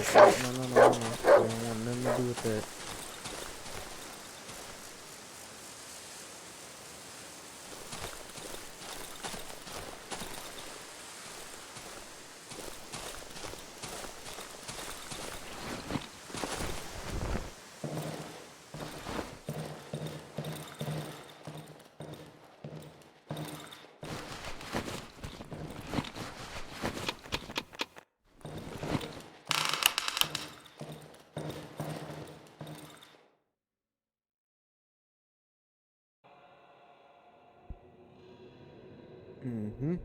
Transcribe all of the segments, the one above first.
No. I don't want nothing to do with that. Mm-hmm.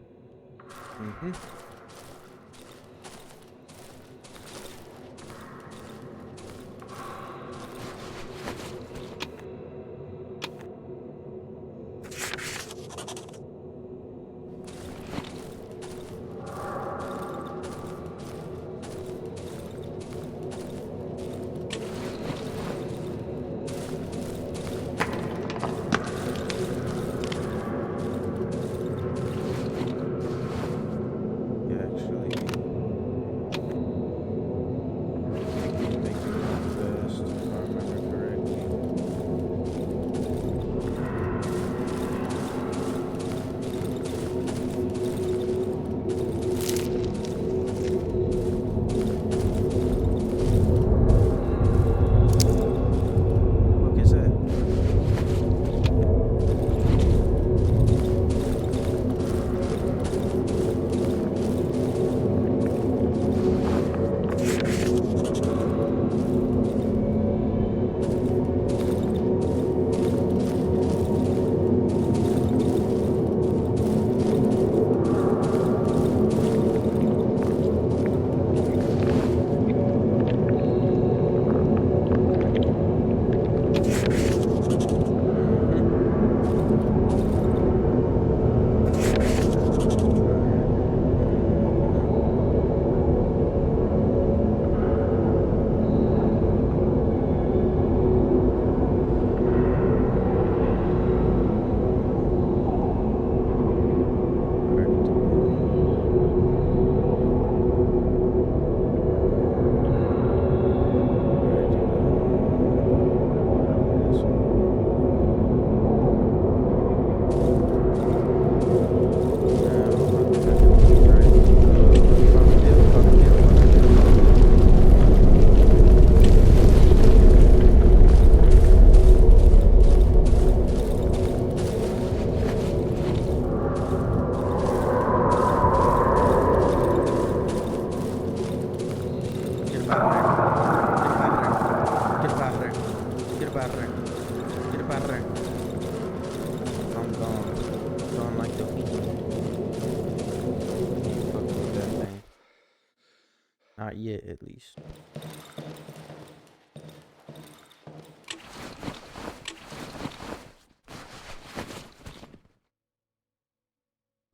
Not yet, at least.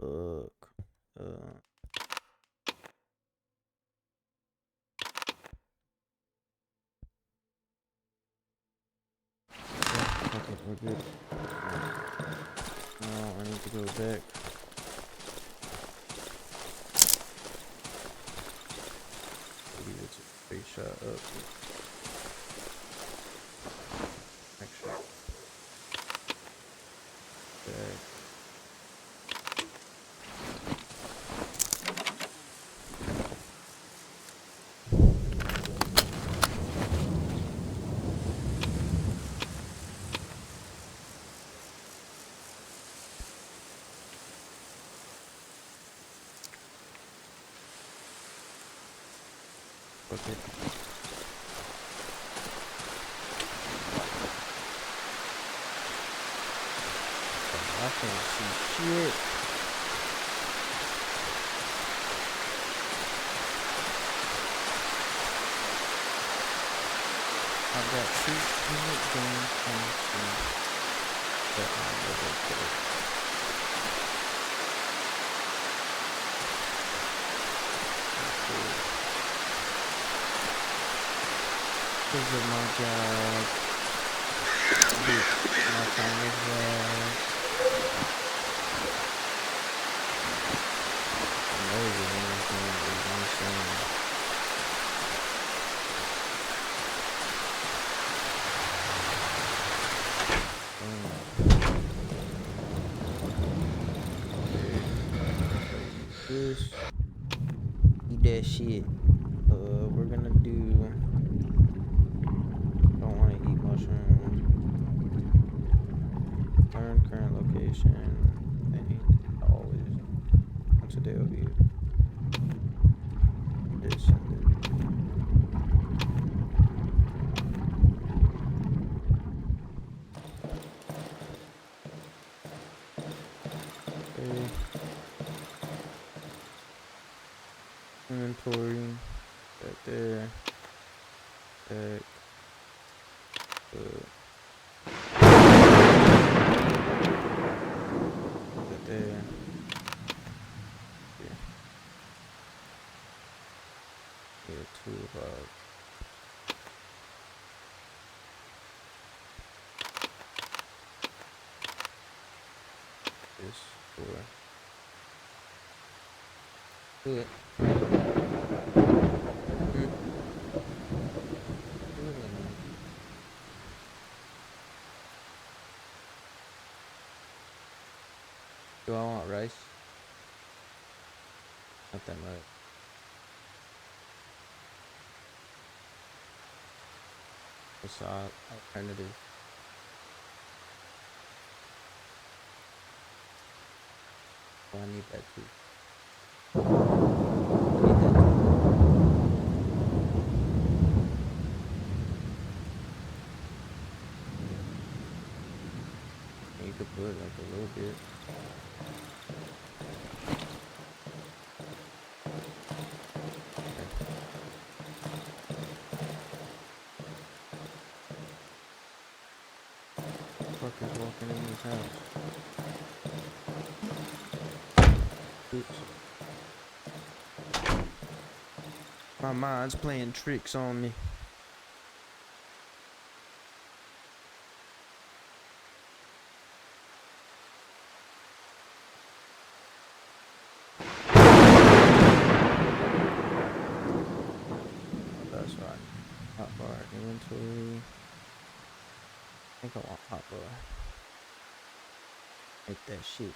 Look. Okay, we're good. Now I need to go back. Maybe it's a big shot up. Actually. Back. Okay. I can't see shit. I've got 2 unit games on stream that I'm able to. Because of my job, my time as well. Noise and everything is insane. This. Eat that shit. We're gonna do. Don't want to eat mushrooms. Learn current location. Thing. Always. Once a day will be this and this. Okay. Inventory. Right there. Back. Right there. Yeah, 2 o'clock. This 4. Good. Do I want rice? Not that much. What's the alternative? Oh, I need that too. I need that too. You could put like a little bit. Fuck is walking in this house? Oops. My mind's playing tricks on me. That's right. Hot bar inventory. I think I want hot bar. Make that shit.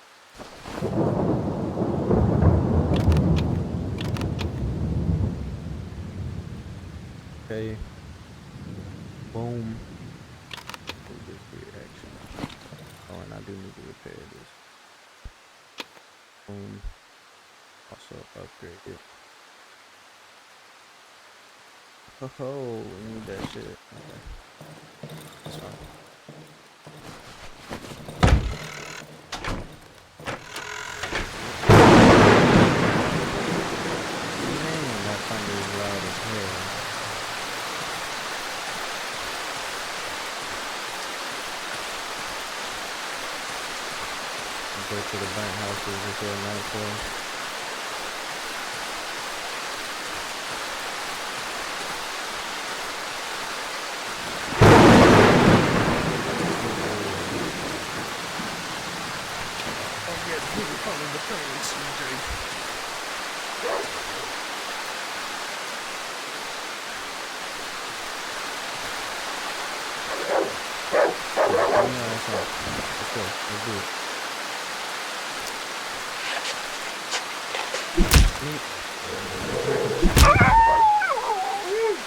Okay. Boom. Do this reaction. Oh, and I do need to repair this. Boom. Also upgrade it. Oh, we need that shit. Okay. That's fine. Man, that thunder is loud as hell. Go to the burnt houses until nightfall. Calling the train, CJ. Let's go. Let's do it.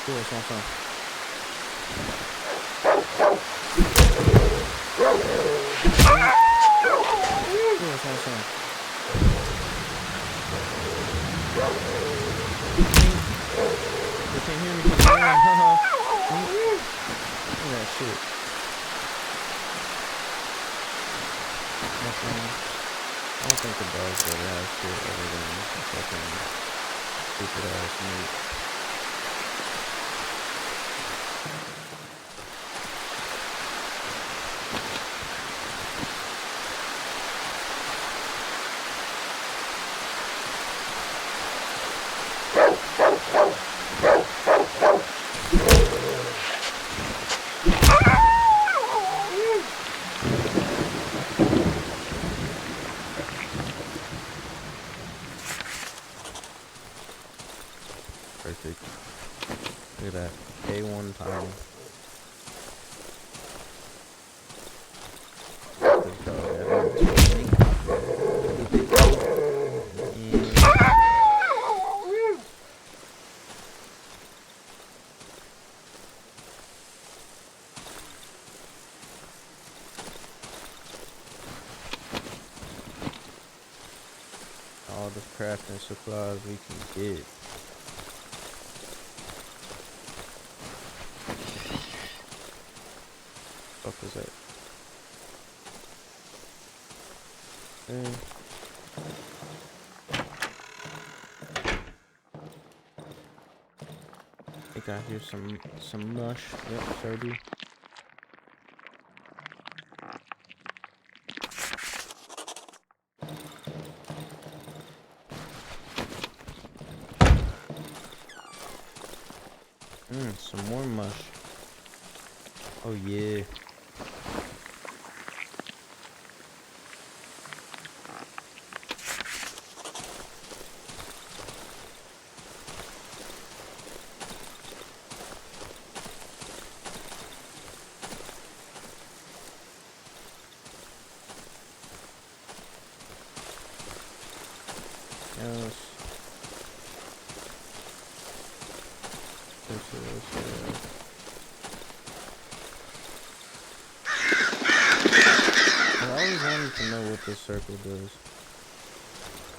Do it, son. You can't hear me because I'm look at that shit. Nothing. I don't think the dogs really have shit other than fucking stupid ass meat. Perfect. Look at that. A1 time. This dog at 120. all the crafting supplies we can get. What was that? Okay. I think I hear some mush. Yep, sure do. Some more mush. Oh yeah. Yes. This is, I always wanted to know what this circle does.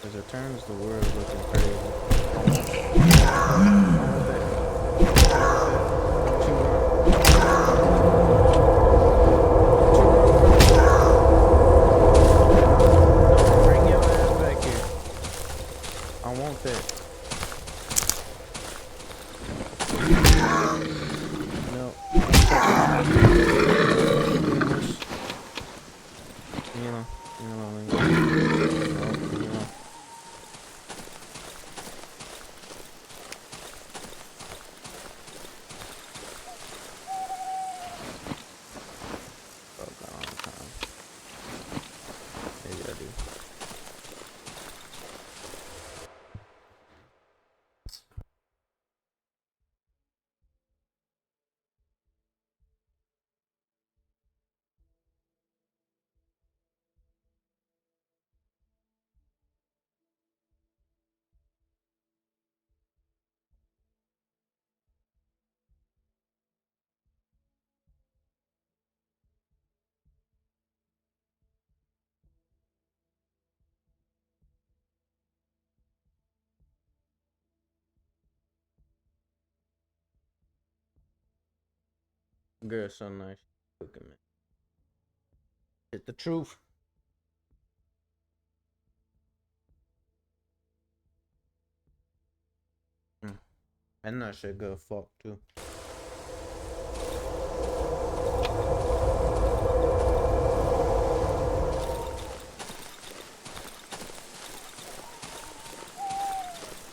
Because it turns the world looking crazy. Bring your ass back here. I want that. No. Girl, so nice. Look at me. Hit the truth. And that shit go fuck too.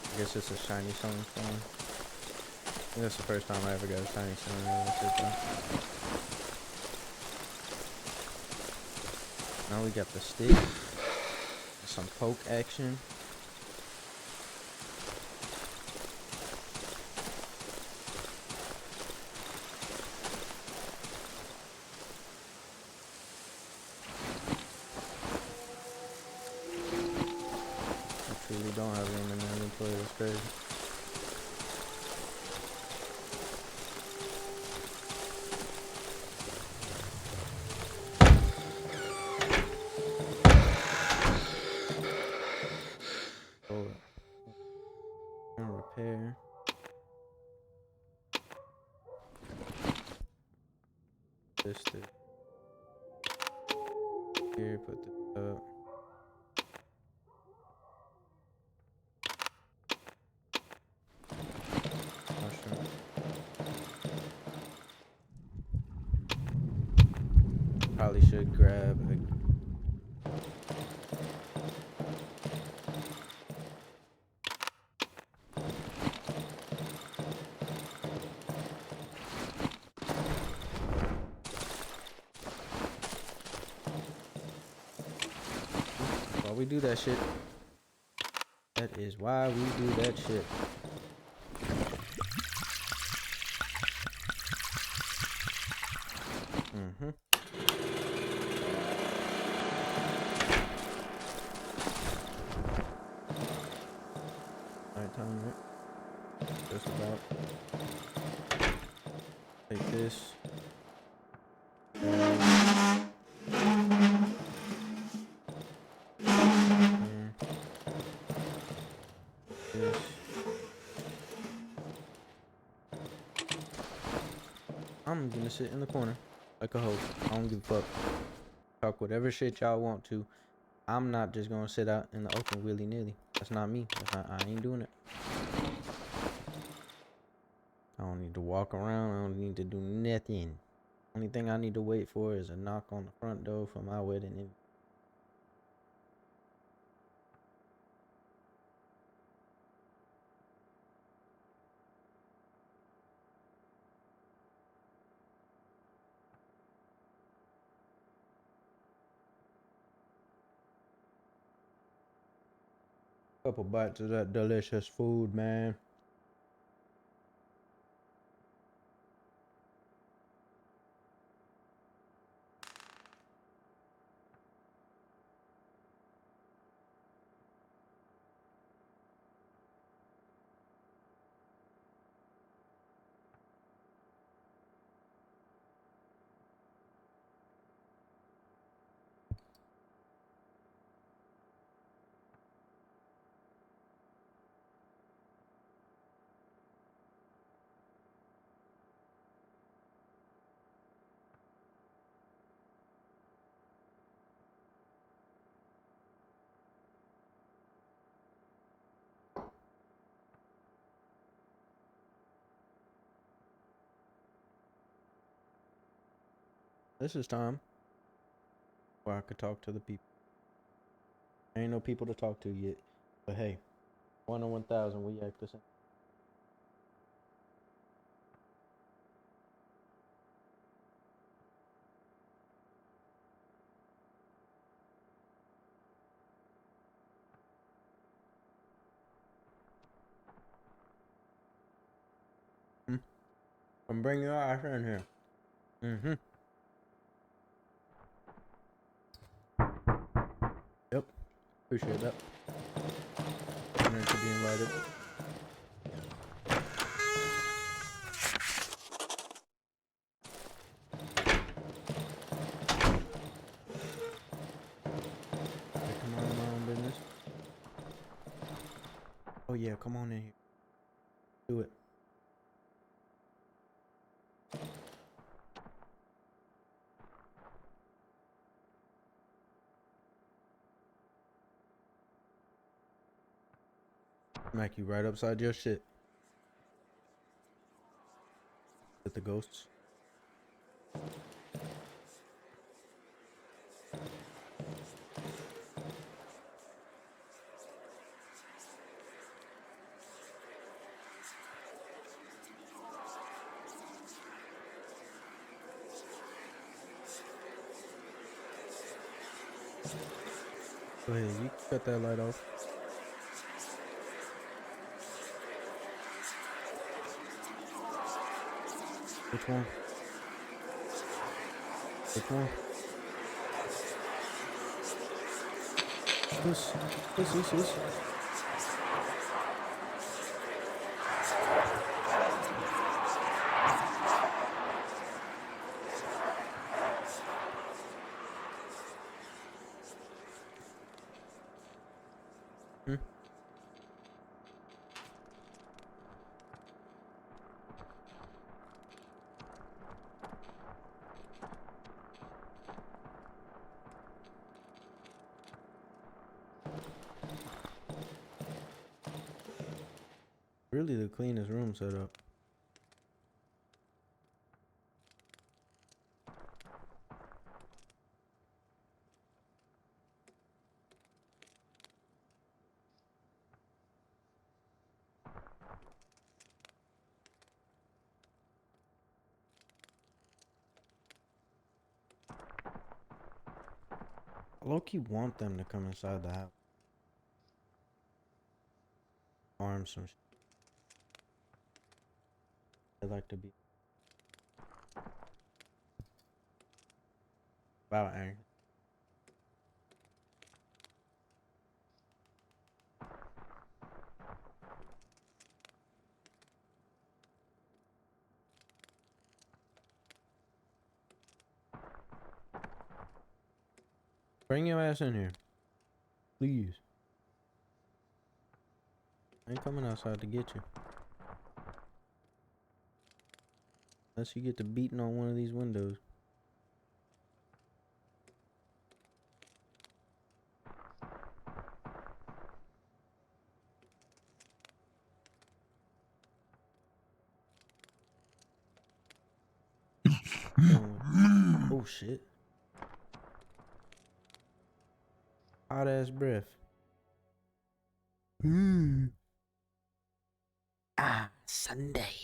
I guess it's a shiny summon stone. I think that's the first time I ever got a shiny summon. Now we got the stick. Some poke action. I truly don't have room in my inventory, that's crazy. Repair. This here, put this up. Mushroom. Probably should grab a we do that shit. That is why we do that shit. Alright, time it. Just about. Take this. I'm gonna sit in the corner like a host. I don't give a fuck. Talk whatever shit y'all want to. I'm not just gonna sit out in the open willy nilly. That's not me. I ain't doing it. I don't need to walk around. I don't need to do nothing. Only thing I need to wait for is a knock on the front door for my wedding. Couple bites of that delicious food, man. This is time where I could talk to the people. There ain't no people to talk to yet. But hey, 1 on 1,000, we act the same. Come bring your ass in here. Mm-hmm. Yep. Appreciate that. Honored to be invited. I come on my own business. Oh yeah, come on in here. Do it. Smack you right upside your shit. With the ghosts. Go ahead, you cut that light off. Which one? Which one? This. Hmm? Really the cleanest room set up. I low-key want them to come inside the house. Arm some shit. They like to be about angry. Bring your ass in here. Please. I ain't coming outside to get you. Unless you get to beating on one of these windows. Oh shit. Hot ass breath. Sunday.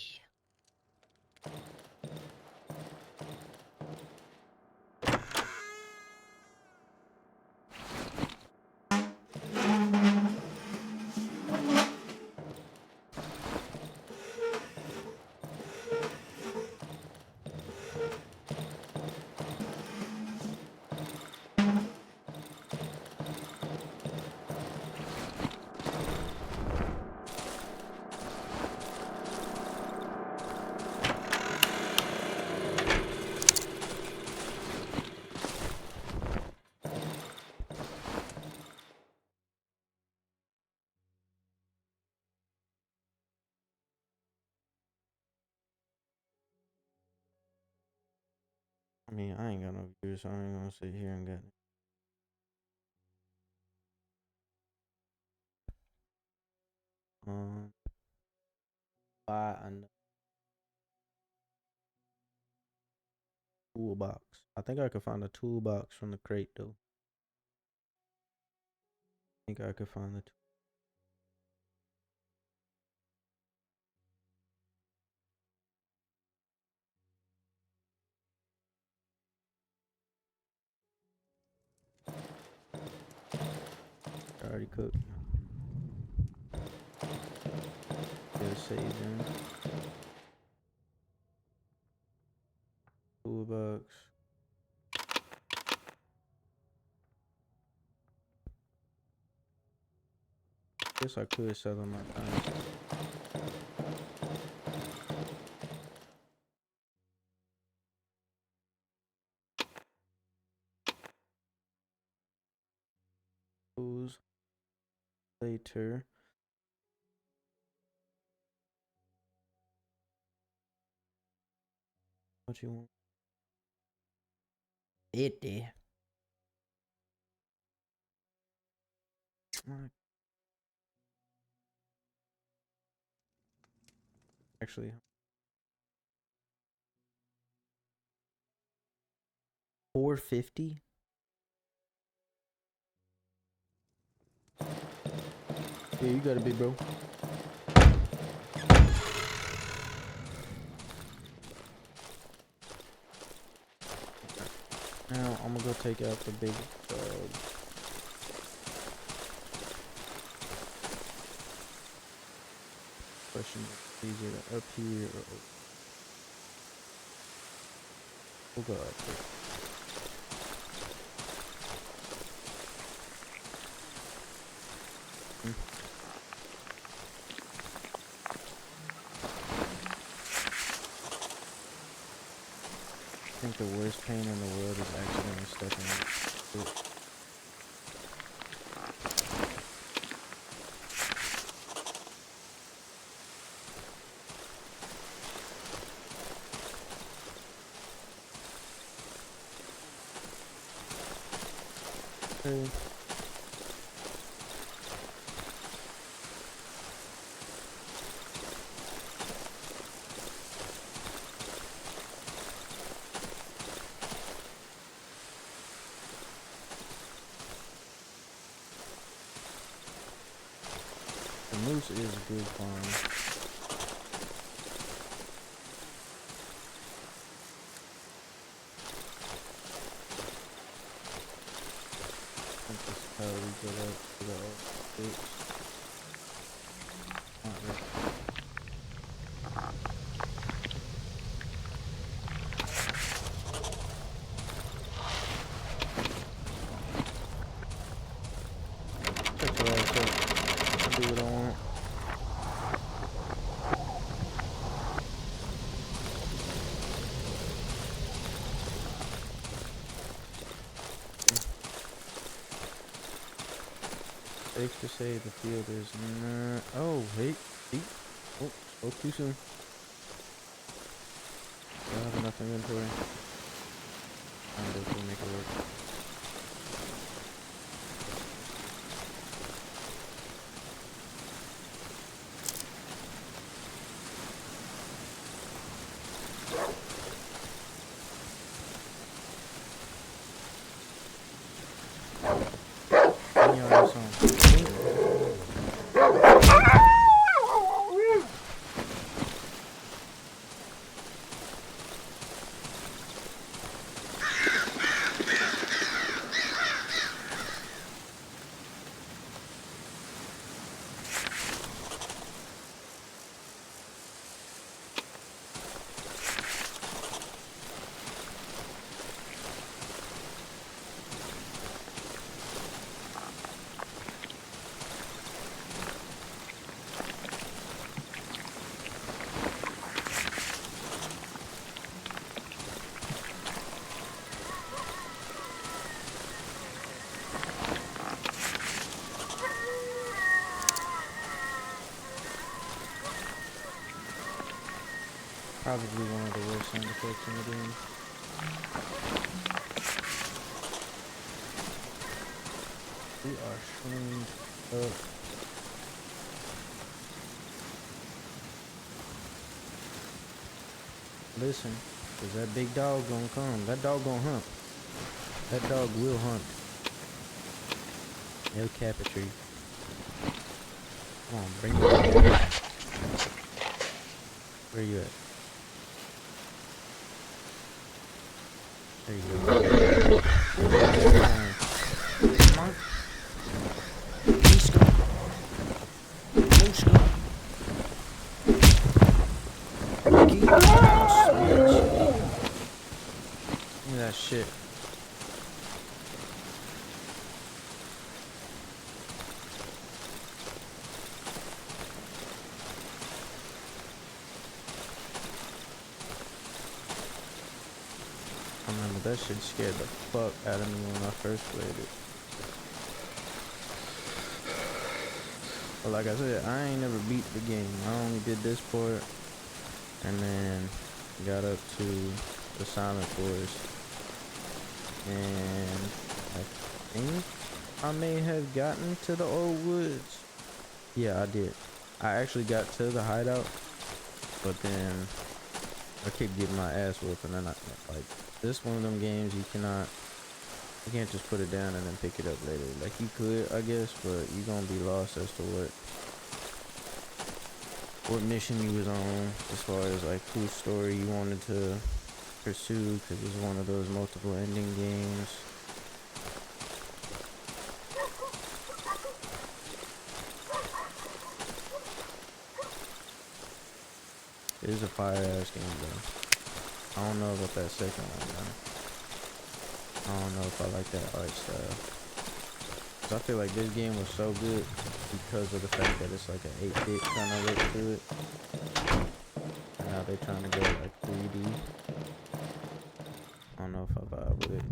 I mean, I ain't got no viewers, so I ain't gonna sit here and get it. Buy a toolbox. I think I could find a toolbox from the crate though. I think I could find the already cooked. Get a save in. Toolbox. Guess I could sell them my time. Tools later. What you want? 50. Actually, 450. Yeah, you got it, big bro. Now I'm gonna go take out the big dog. Question is either up here or we'll go up there. I think the worst pain in the world is accidentally stepping on it. Okay. The moose is a good farm. This is how we get up to the fix. Not really. Check your ass up. I'll do what I want. Safe to say the field is not. Oh, wait. Oh, spoke too soon. enough inventory. I'm going to make it work. Probably one of the worst sound effects in the game. We are shroomed up. Listen, cause that big dog gonna come. That dog gonna hunt. That dog will hunt. El Capitry. Come on, bring it back. Where you at? There you go. Come on. Let's go. Let's go. Keep on switch. Look at that shit. I remember that shit scared the fuck out of me when I first played it. But like I said, I ain't never beat the game. I only did this part and then got up to the Silent Forest. And I think I may have gotten to the old woods. Yeah, I did. I actually got to the hideout, but then I kept getting my ass whooped, and then like, this one of them games you can't just put it down and then pick it up later. Like you could, I guess, but you gonna be lost as to what mission you was on, as far as like whose story you wanted to pursue, because it's one of those multiple ending games. It is a fire ass game though. I don't know about that second one though. I don't know if I like that art style. Cause I feel like this game was so good because of the fact that it's like an 8-bit kind of look to it. And now they're trying to go like 3D. I don't know if I vibe with it.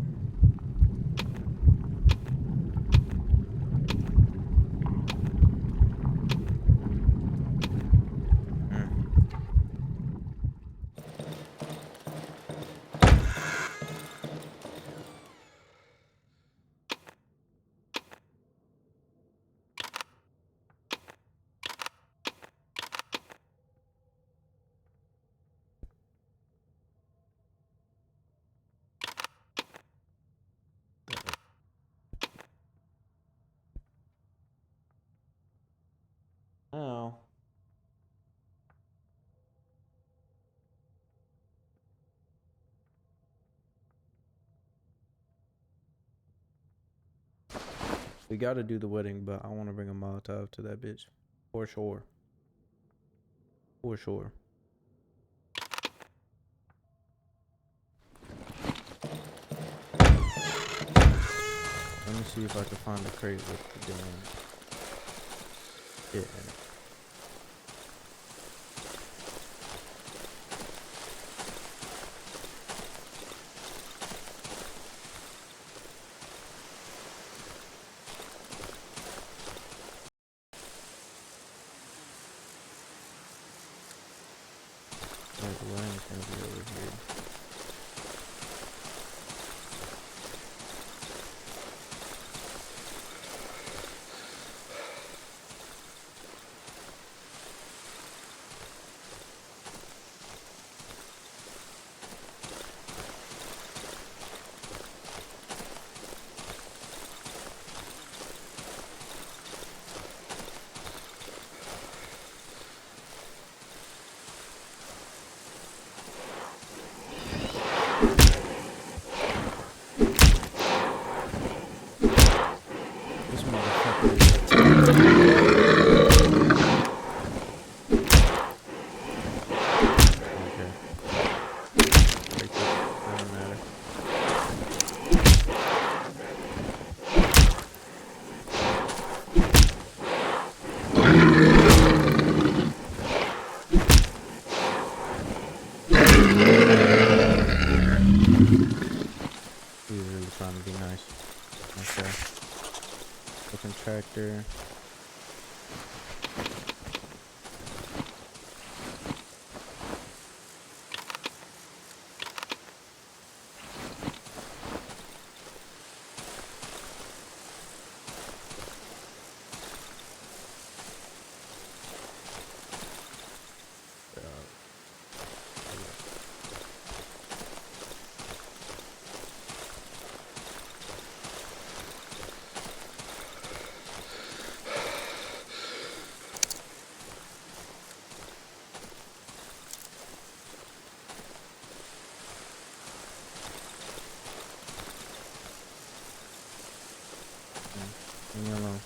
Now, we gotta do the wedding, but I want to bring a Molotov to that bitch. For sure. For sure. Let me see if I can find a crate with the damn shit in it. The wedding's gonna be over here. This motherfucker is attacking. Okay. Break it. Doesn't matter. He was really trying to be nice. Okay. Looking tractor. Leave me alone.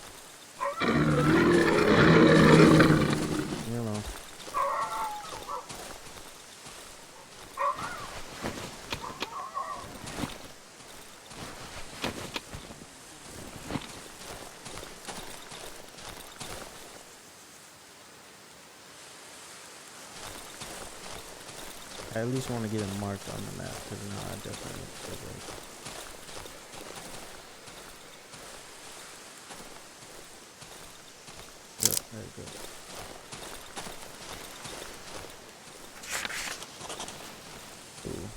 Leave me alone. I at least want to get it marked on the map, because now I definitely feel like. Yep, there you go. Cool.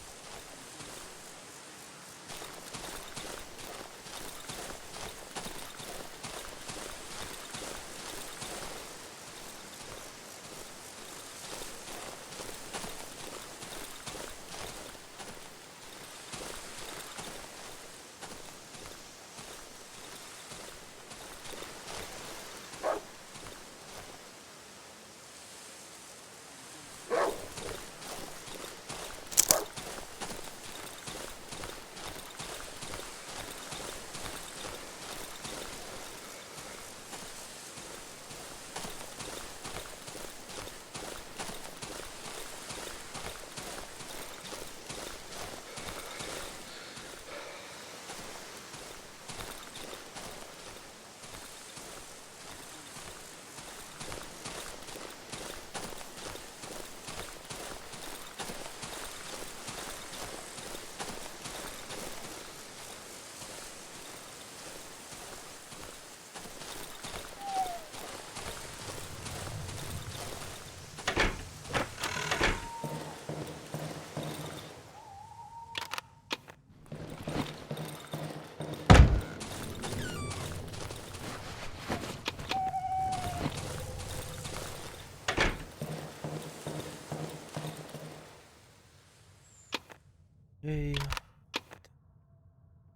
Okay.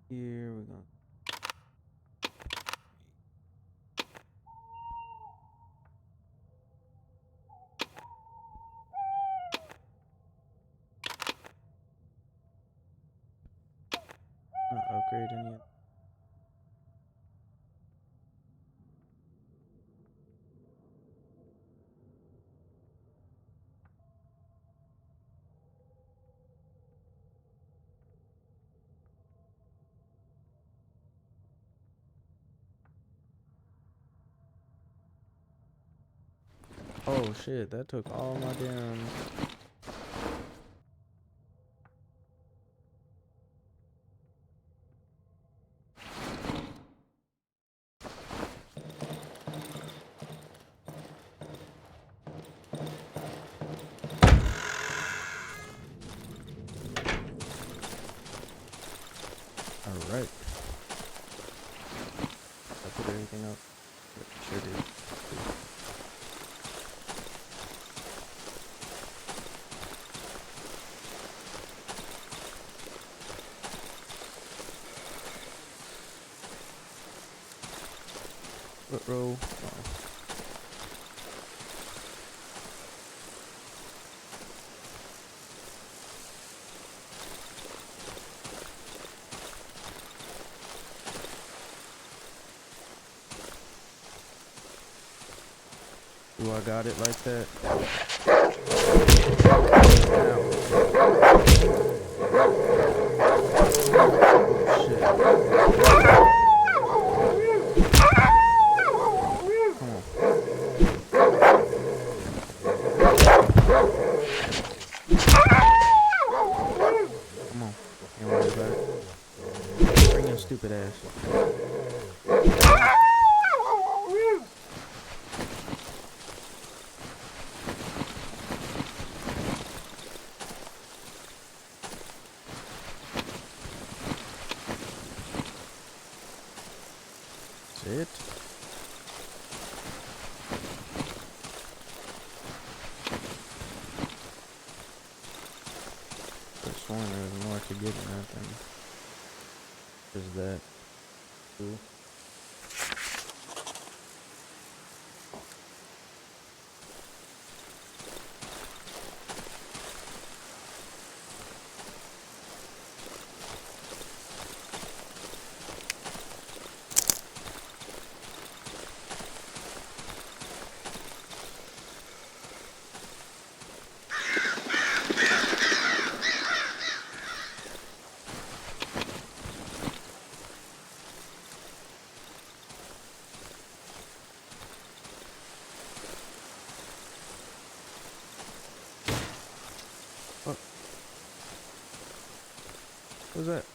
Here we go. Not upgrading yet. Oh shit, that took all my damn. Alright. I put everything up. Yep, sure did. What row? Oh. Ooh, I got it like that. Oh shit. Come on. Come on. Ain't worry about it. Bring your stupid ass. That's it. Could have sworn there was more to get in that than just that. Cool. What? What's that?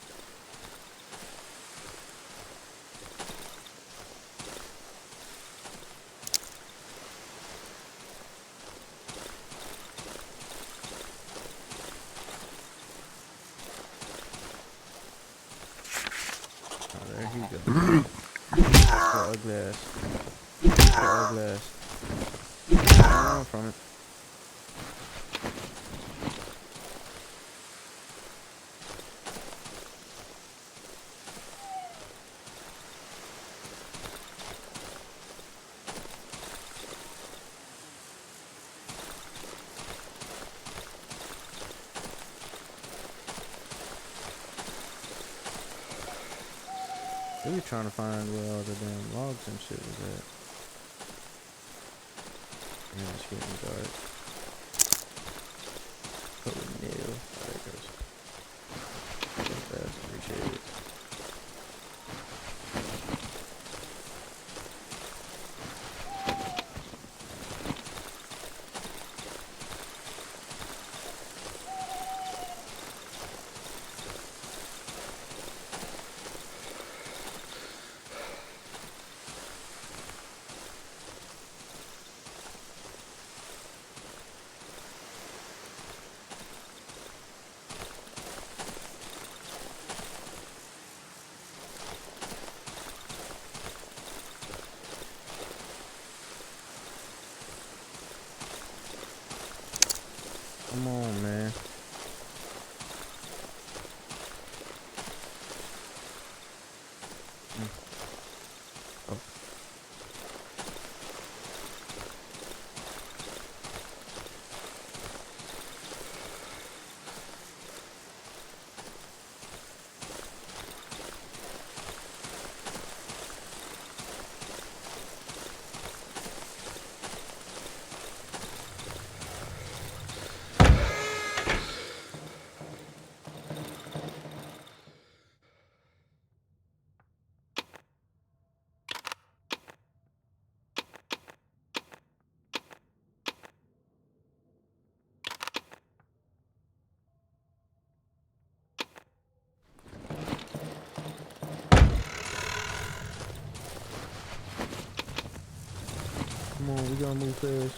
Oh, there he goes. The ugly ass. The ugly ass. Run from it. We were trying to find where all the damn logs and shit was at. Man, it's getting dark. Put a nail. Oh, there it goes. So fast, appreciate it. Come on, man. Oh. Come on, we gotta move fast.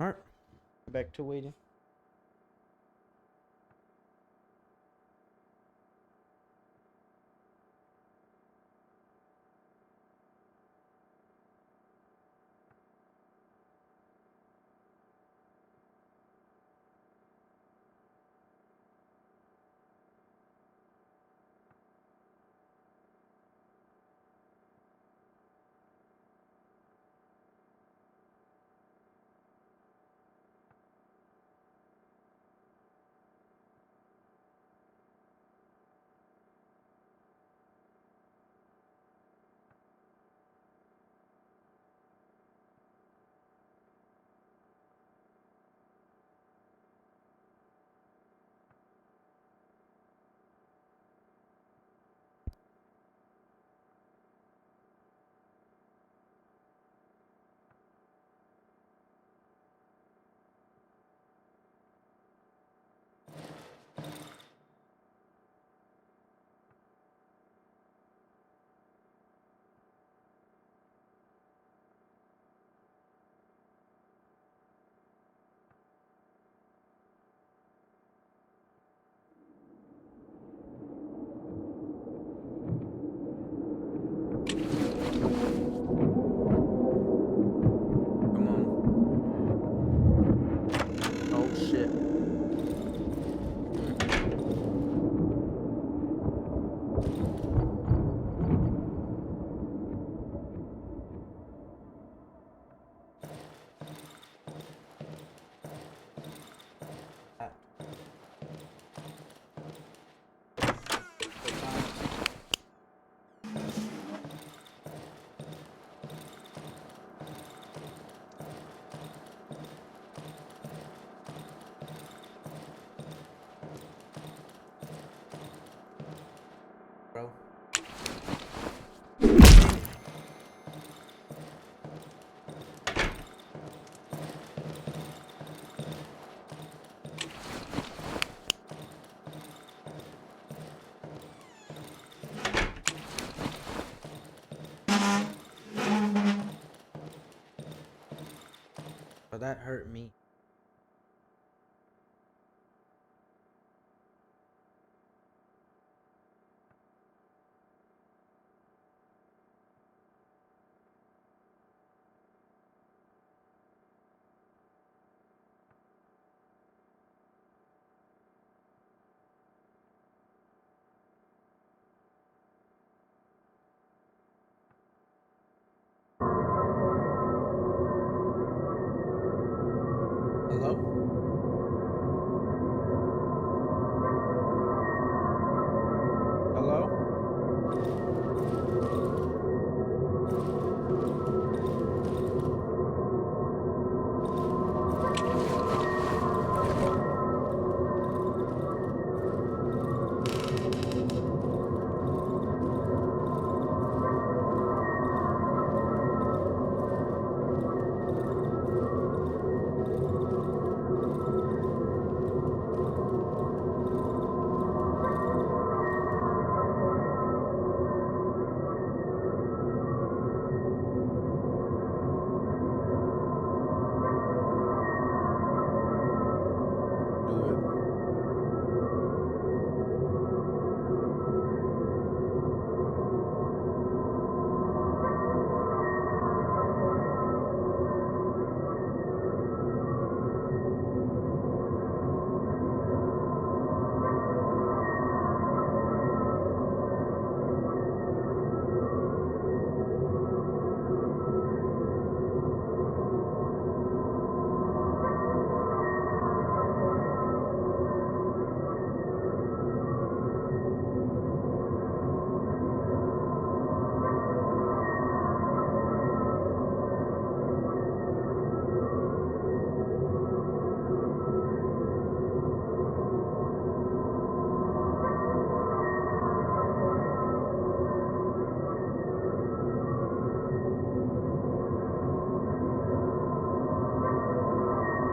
Alright. Back to waiting. Come on. Oh shit. Bro. Oh, that hurt me. Hello? Hello? Do it.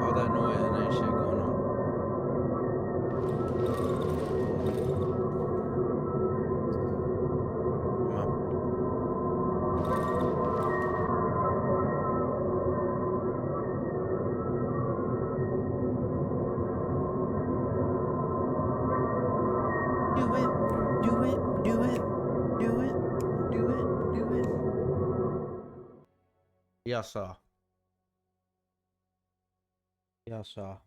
All that noise and that shit going on. Come on. Yes, sir. Yes, sir.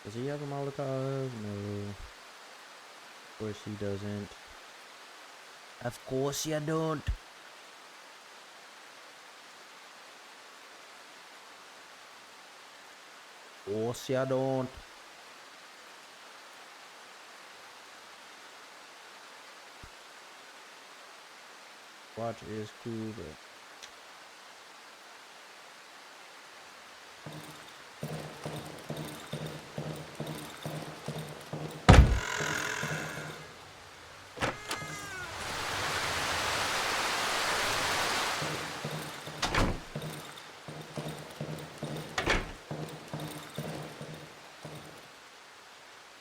Does he have a Molotov? No. Of course he doesn't. Of course you don't. Of course you don't. Watch is cool, but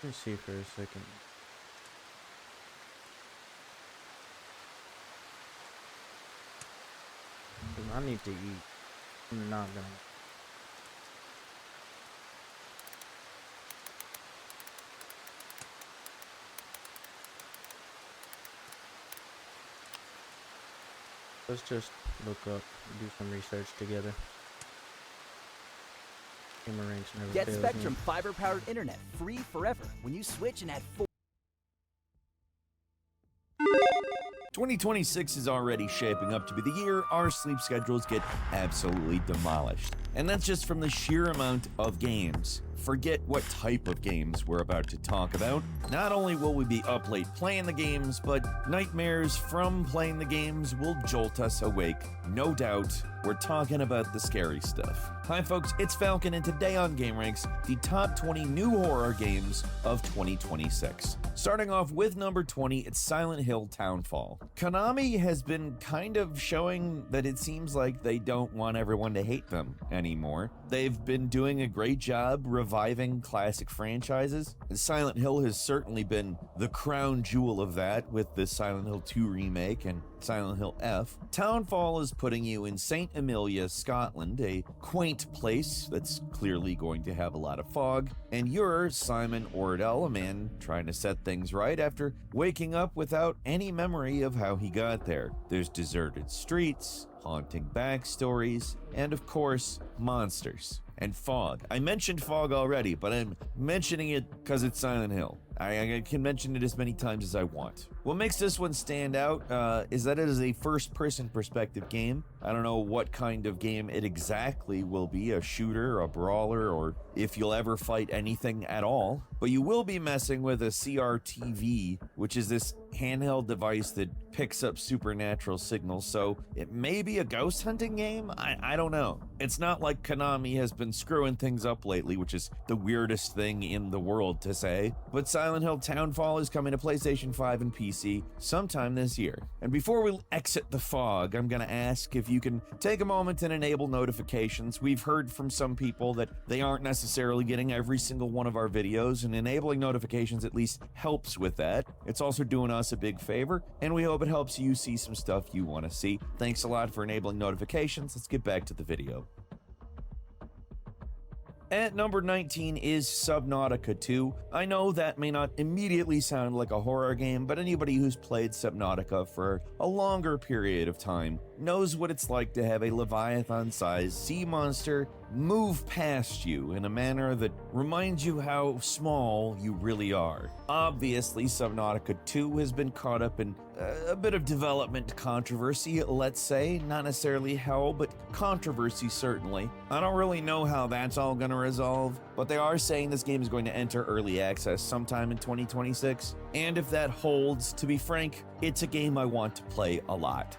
let me see for a second. I need to eat. I'm not gonna. Let's just look up and do some research together. Get Spectrum fiber-powered internet free forever when you switch and add 2026 is already shaping up to be the year our sleep schedules get absolutely demolished. And that's just from the sheer amount of games. Forget what type of games we're about to talk about. Not only will we be up late playing the games, but nightmares from playing the games will jolt us awake. No doubt, we're talking about the scary stuff. Hi folks, it's Falcon, and today on Game Ranks, the top 20 new horror games of 2026. Starting off with number 20, it's Silent Hill Townfall. Konami has been kind of showing that it seems like they don't want everyone to hate them anymore. They've been doing a great job reviving classic franchises. Silent Hill has certainly been the crown jewel of that with the Silent Hill 2 remake and Silent Hill F. Townfall is putting you in St. Emilia, Scotland, a quaint place that's clearly going to have a lot of fog, and you're Simon Ordell, a man trying to set things right after waking up without any memory of how he got there. There's deserted streets, haunting backstories, and of course, monsters. And fog. I mentioned fog already, but I'm mentioning it because it's Silent Hill. I can mention it as many times as I want. What makes this one stand out is that it is a first-person perspective game. I don't know what kind of game it exactly will be, a shooter, a brawler, or if you'll ever fight anything at all. But you will be messing with a CRTV, which is this handheld device that picks up supernatural signals, so it may be a ghost hunting game? I don't know. It's not like Konami has been screwing things up lately, which is the weirdest thing in the world to say. But Silent Hill Townfall is coming to PlayStation 5 and PC sometime this year. And before we exit the fog, I'm gonna ask if you can take a moment and enable notifications. We've heard from some people that they aren't necessarily getting every single one of our videos, and enabling notifications at least helps with that. It's also doing us a big favor, and we hope it helps you see some stuff you want to see. Thanks a lot for enabling notifications. Let's get back to the video. At number 19 is Subnautica 2. I know that may not immediately sound like a horror game, but anybody who's played Subnautica for a longer period of time knows what it's like to have a Leviathan-sized sea monster move past you in a manner that reminds you how small you really are. Obviously, Subnautica 2 has been caught up in a bit of development controversy, let's say. Not necessarily hell, but controversy certainly. I don't really know how that's all going to resolve, but they are saying this game is going to enter early access sometime in 2026. And if that holds, to be frank, it's a game I want to play a lot.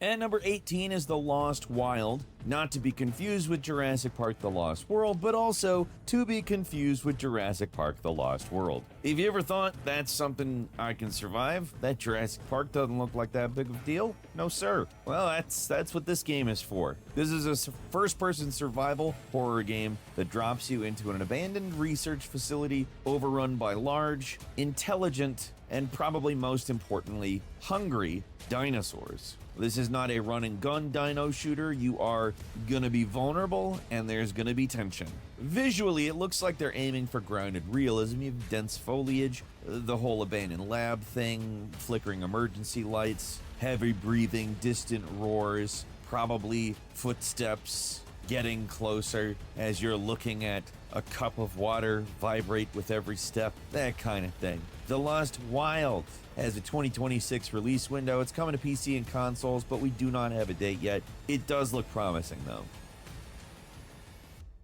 And number 18 is The Lost Wild, not to be confused with Jurassic Park The Lost World, but also to be confused with Jurassic Park The Lost World. If you ever thought that's something I can survive, that Jurassic Park doesn't look like that big of a deal, no sir. Well, that's what this game is for. This is a first-person survival horror game that drops you into an abandoned research facility overrun by large, intelligent, and probably most importantly, hungry dinosaurs. This is not a run and gun dino shooter. You are gonna be vulnerable and there's gonna be tension. Visually, it looks like they're aiming for grounded realism. You have dense foliage, the whole abandoned lab thing, flickering emergency lights, heavy breathing, distant roars, probably footsteps getting closer as you're looking at a cup of water vibrate with every step, that kind of thing. The Lost Wild has a 2026 release window. It's coming to PC and consoles, but we do not have a date yet. It does look promising though.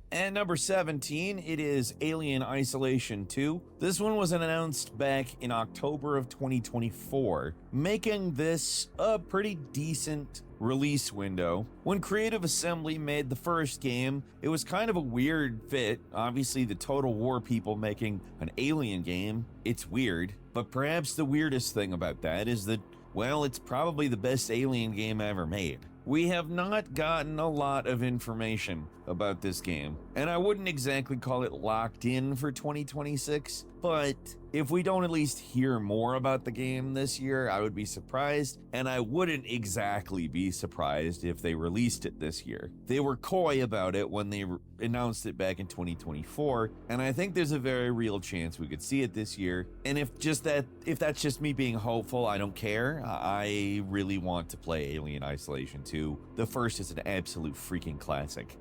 And number 17, it is Alien Isolation 2. This one was announced back in October of 2024, making this a pretty decent release window. When Creative Assembly made the first game, it was kind of a weird fit. Obviously, the Total War people making an Alien game, it's weird. But perhaps the weirdest thing about that is that, well, it's probably the best Alien game ever made. We have not gotten a lot of information about this game, and I wouldn't exactly call it locked in for 2026, but if we don't at least hear more about the game this year, I would be surprised, and I wouldn't exactly be surprised if they released it this year. They were coy about it when they announced it back in 2024, and I think there's a very real chance we could see it this year, and if that's just me being hopeful, I don't care. I really want to play Alien Isolation 2. The first is an absolute freaking classic.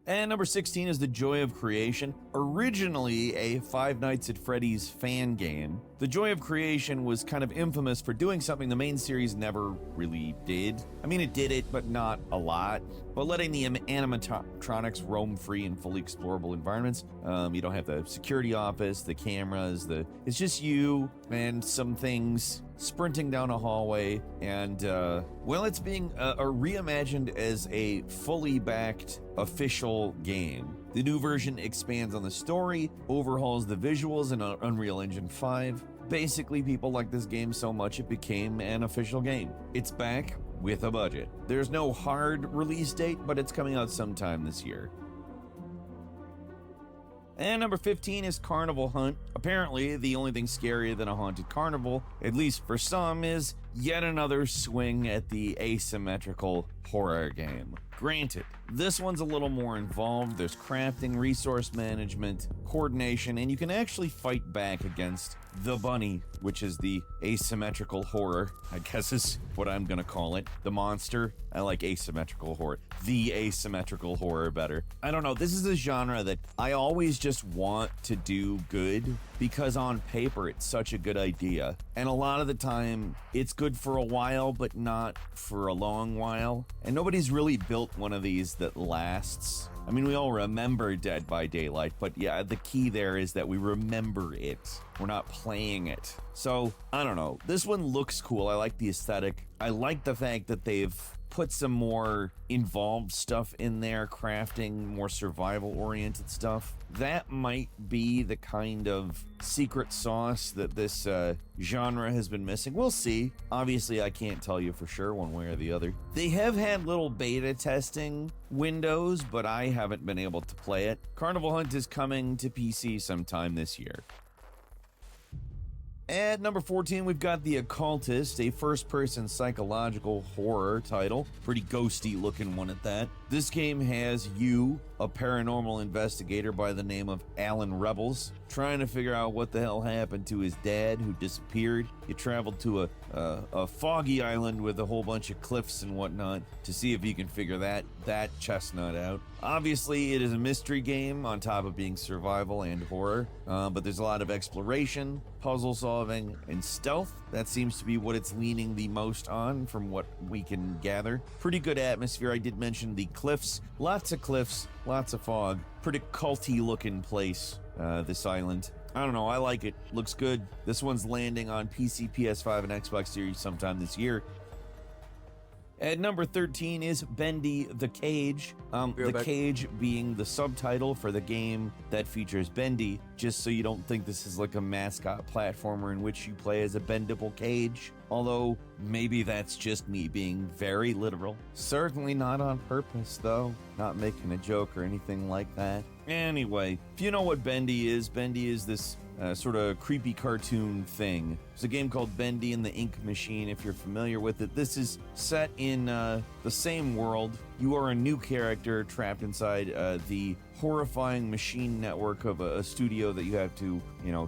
And number 16 is The Joy of Creation, originally a Five Nights at Freddy's fan game. The Joy of Creation was kind of infamous for doing something the main series never really did. I mean, it did it, but not a lot. But letting the animatronics roam free in fully explorable environments. You don't have the security office, the cameras, it's just you and some things sprinting down a hallway, and well, it's being reimagined as a fully backed official game. The new version expands on the story, overhauls the visuals in Unreal Engine 5. Basically, people like this game so much it became an official game. It's back with a budget. There's no hard release date, but it's coming out sometime this year. And number 15 is Carnival Hunt. Apparently, the only thing scarier than a haunted carnival, at least for some, is yet another swing at the asymmetrical horror game. Granted, this one's a little more involved. There's crafting, resource management, coordination, and you can actually fight back against the bunny, which is the asymmetrical horror, I guess is what I'm gonna call it. The monster. I like asymmetrical horror. The asymmetrical horror better. I don't know, this is a genre that I always just want to do good because on paper it's such a good idea. And a lot of the time it's good for a while, but not for a long while. And nobody's really built one of these that lasts. I mean, we all remember Dead by Daylight, but yeah, the key there is that we remember it. We're not playing it. So, I don't know. This one looks cool. I like the aesthetic. I like the fact that they've put some more involved stuff in there, crafting, more survival-oriented stuff. That might be the kind of secret sauce that this genre has been missing. We'll see. Obviously, I can't tell you for sure one way or the other. They have had little beta testing windows, but I haven't been able to play it. Carnival Hunt is coming to PC sometime this year. At number 14, we've got The Occultist, a first-person psychological horror title. Pretty ghosty looking one at that. This game has you, a paranormal investigator by the name of Alan Rebels, trying to figure out what the hell happened to his dad who disappeared. You traveled to a foggy island with a whole bunch of cliffs and whatnot to see if you can figure that chestnut out. Obviously, it is a mystery game on top of being survival and horror, but there's a lot of exploration, puzzle solving, and stealth. That seems to be what it's leaning the most on from what we can gather. Pretty good atmosphere. I did mention the cliffs. Lots of cliffs, lots of fog. Pretty culty looking place, this island. I don't know, I like it. Looks good. This one's landing on PC, PS5, and Xbox Series sometime this year. At number 13 is Bendy the Cage. The Cage being the subtitle for the game that features Bendy, just so you don't think this is like a mascot platformer in which you play as a bendable cage. Although, maybe that's just me being very literal. Certainly not on purpose, though. Not making a joke or anything like that. Anyway, if you know what Bendy is this sort of creepy cartoon thing. There's a game called Bendy and the Ink Machine, if you're familiar with it. This is set in the same world. You are a new character trapped inside the horrifying machine network of a studio that you have to,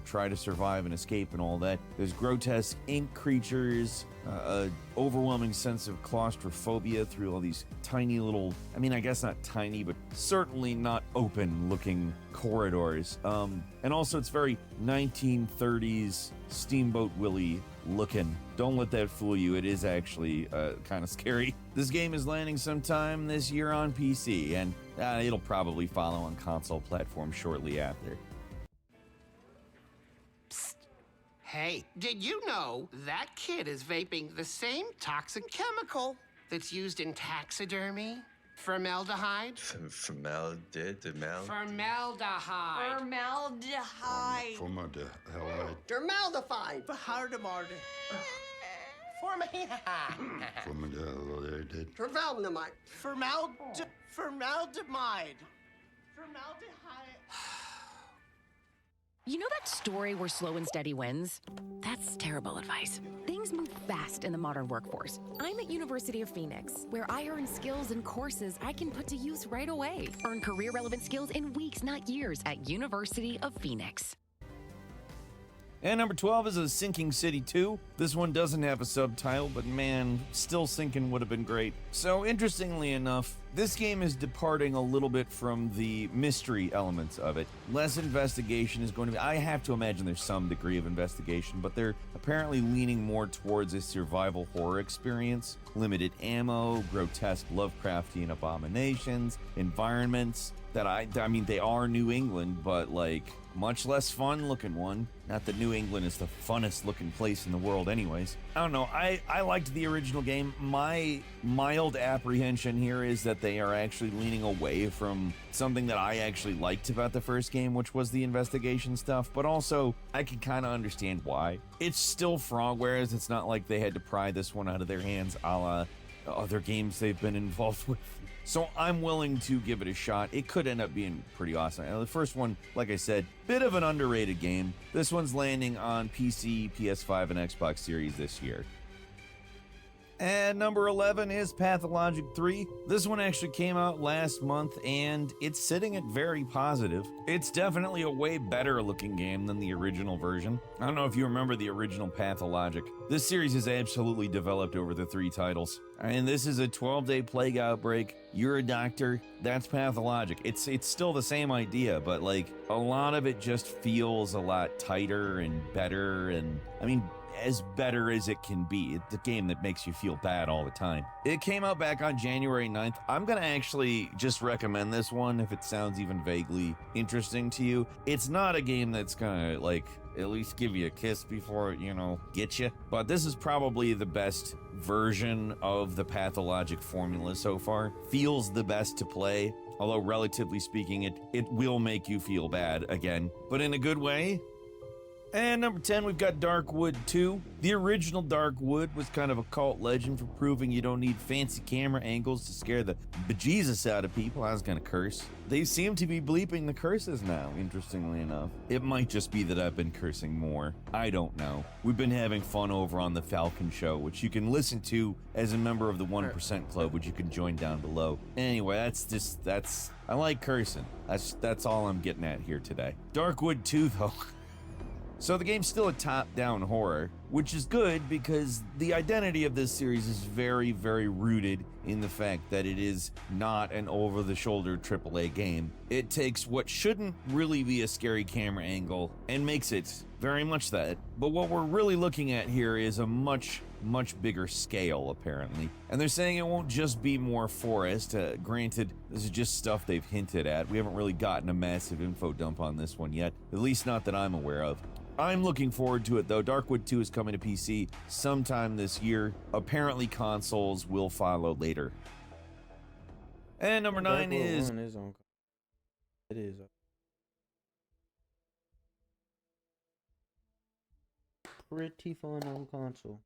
try to survive and escape and all that. There's grotesque ink creatures, an overwhelming sense of claustrophobia through all these tiny little, I guess not tiny, but certainly not open-looking corridors. And also it's very 1930s Steamboat Willie looking. Don't let that fool you. It is actually kind of scary. This game is landing sometime this year on PC, and it'll probably follow on console platforms shortly after. Psst. Hey, did you know that kid is vaping the same toxic chemical that's used in taxidermy? Formaldehyde? Formaldehyde. Formaldehyde. Formaldehyde. Formaldehyde. Formaldehyde. Formaldehyde. Formaldehyde. Formaldehyde. Formaldehyde. Formaldehyde. You know that story where slow and steady wins? That's terrible advice. Things move fast in the modern workforce. I'm at University of Phoenix, where I earn skills and courses I can put to use right away. Earn career-relevant skills in weeks, not years, at University of Phoenix. And number 12 is a Sinking City 2. This one doesn't have a subtitle, but man, still sinking would have been great. So interestingly enough, this game is departing a little bit from the mystery elements of it. Less investigation is going to be, I have to imagine there's some degree of investigation, but they're apparently leaning more towards a survival horror experience. Limited ammo, grotesque Lovecraftian abominations, environments that they are New England, but like much less fun looking one. Not that New England is the funnest looking place in the world anyways. I don't know, I liked the original game. My mild apprehension here is that they are actually leaning away from something that I actually liked about the first game, which was the investigation stuff, but also I can kind of understand why. It's still Frogwares. It's not like they had to pry this one out of their hands a la other games they've been involved with. So I'm willing to give it a shot. It could end up being pretty awesome. And the first one, like I said, bit of an underrated game. This one's landing on PC, PS5, and Xbox Series this year. And number 11 is Pathologic 3. This one actually came out last month, and it's sitting at very positive. It's definitely a way better looking game than the original version. I don't know if you remember the original Pathologic. This series has absolutely developed over the 3 titles. And this is a 12-day plague outbreak. You're a doctor. That's Pathologic. It's still the same idea, but like a lot of it just feels a lot tighter and better, and as better as it can be. It's a game that makes you feel bad all the time. It came out back on January 9th. I'm gonna actually just recommend this one if it sounds even vaguely interesting to you. It's not a game that's gonna like at least give you a kiss before get you, but this is probably the best version of the Pathologic formula so far. Feels the best to play, although relatively speaking it will make you feel bad again, but in a good way. And number 10, we've got Darkwood 2. The original Darkwood was kind of a cult legend for proving you don't need fancy camera angles to scare the bejesus out of people. I was gonna curse. They seem to be bleeping the curses now, interestingly enough. It might just be that I've been cursing more. I don't know. We've been having fun over on the Falcon Show, which you can listen to as a member of the 1% Club, which you can join down below. Anyway, that's I like cursing. That's all I'm getting at here today. Darkwood 2, though. So the game's still a top-down horror, which is good because the identity of this series is very, very rooted in the fact that it is not an over-the-shoulder AAA game. It takes what shouldn't really be a scary camera angle and makes it very much that. But what we're really looking at here is a much bigger scale, apparently. And they're saying it won't just be more forest. Granted, this is just stuff they've hinted at. We haven't really gotten a massive info dump on this one yet, at least not that I'm aware of. I'm looking forward to it, though. Darkwood 2 is coming to PC sometime this year. Apparently, consoles will follow later. And number 9 is... It is. Pretty fun on console.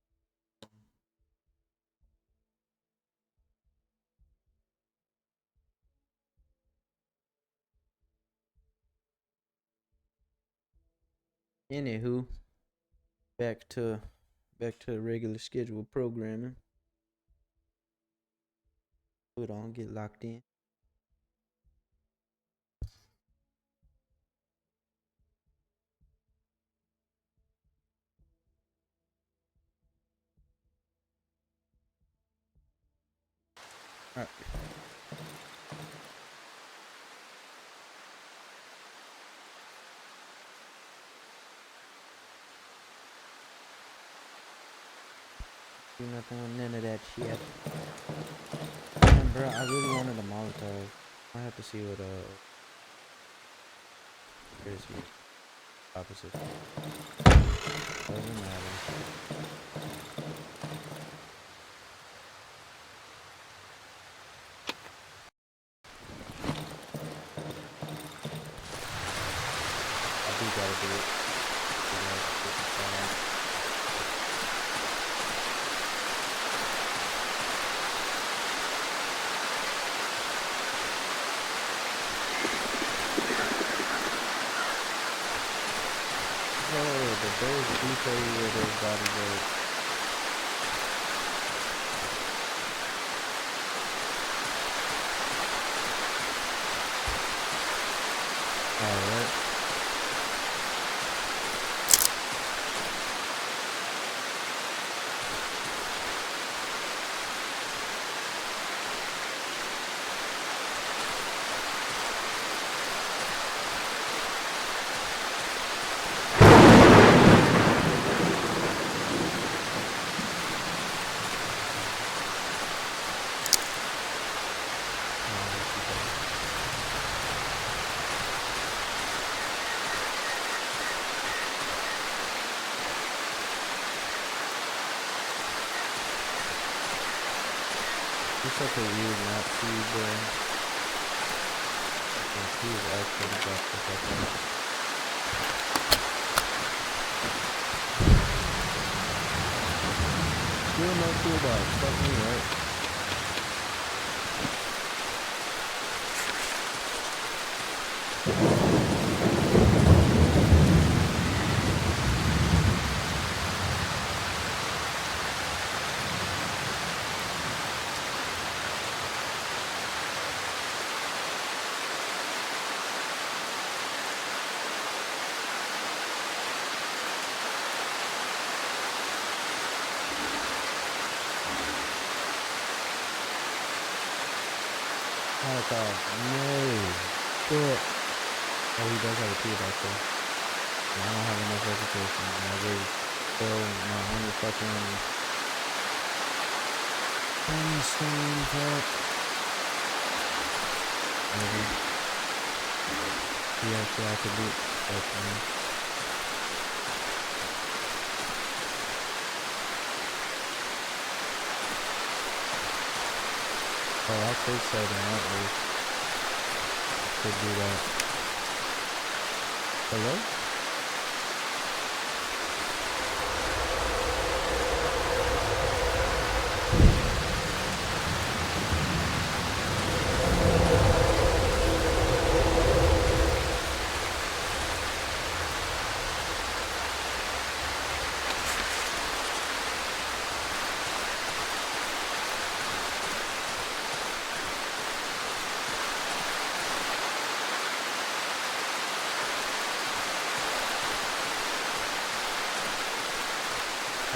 Anywho, back to regular scheduled programming. Hold on, get locked in. All right. Do nothing with none of that shit. Man, bro, I really wanted a Molotov. I have to see what here's the opposite. Doesn't matter. I do gotta do it. But those do tell you where those bodies are. Alright. It's such a weird map too, bro. He is actually got the fuck out. Still no toolbox, fuck me, right? Oh god, no. Shit. Oh, he does have a toolbox though. I don't have enough reputation. And I really still my only fucking stone fuck. Maybe. He actually has to do stuff, man. Oh, I could sell them out least. I could do that. Hello?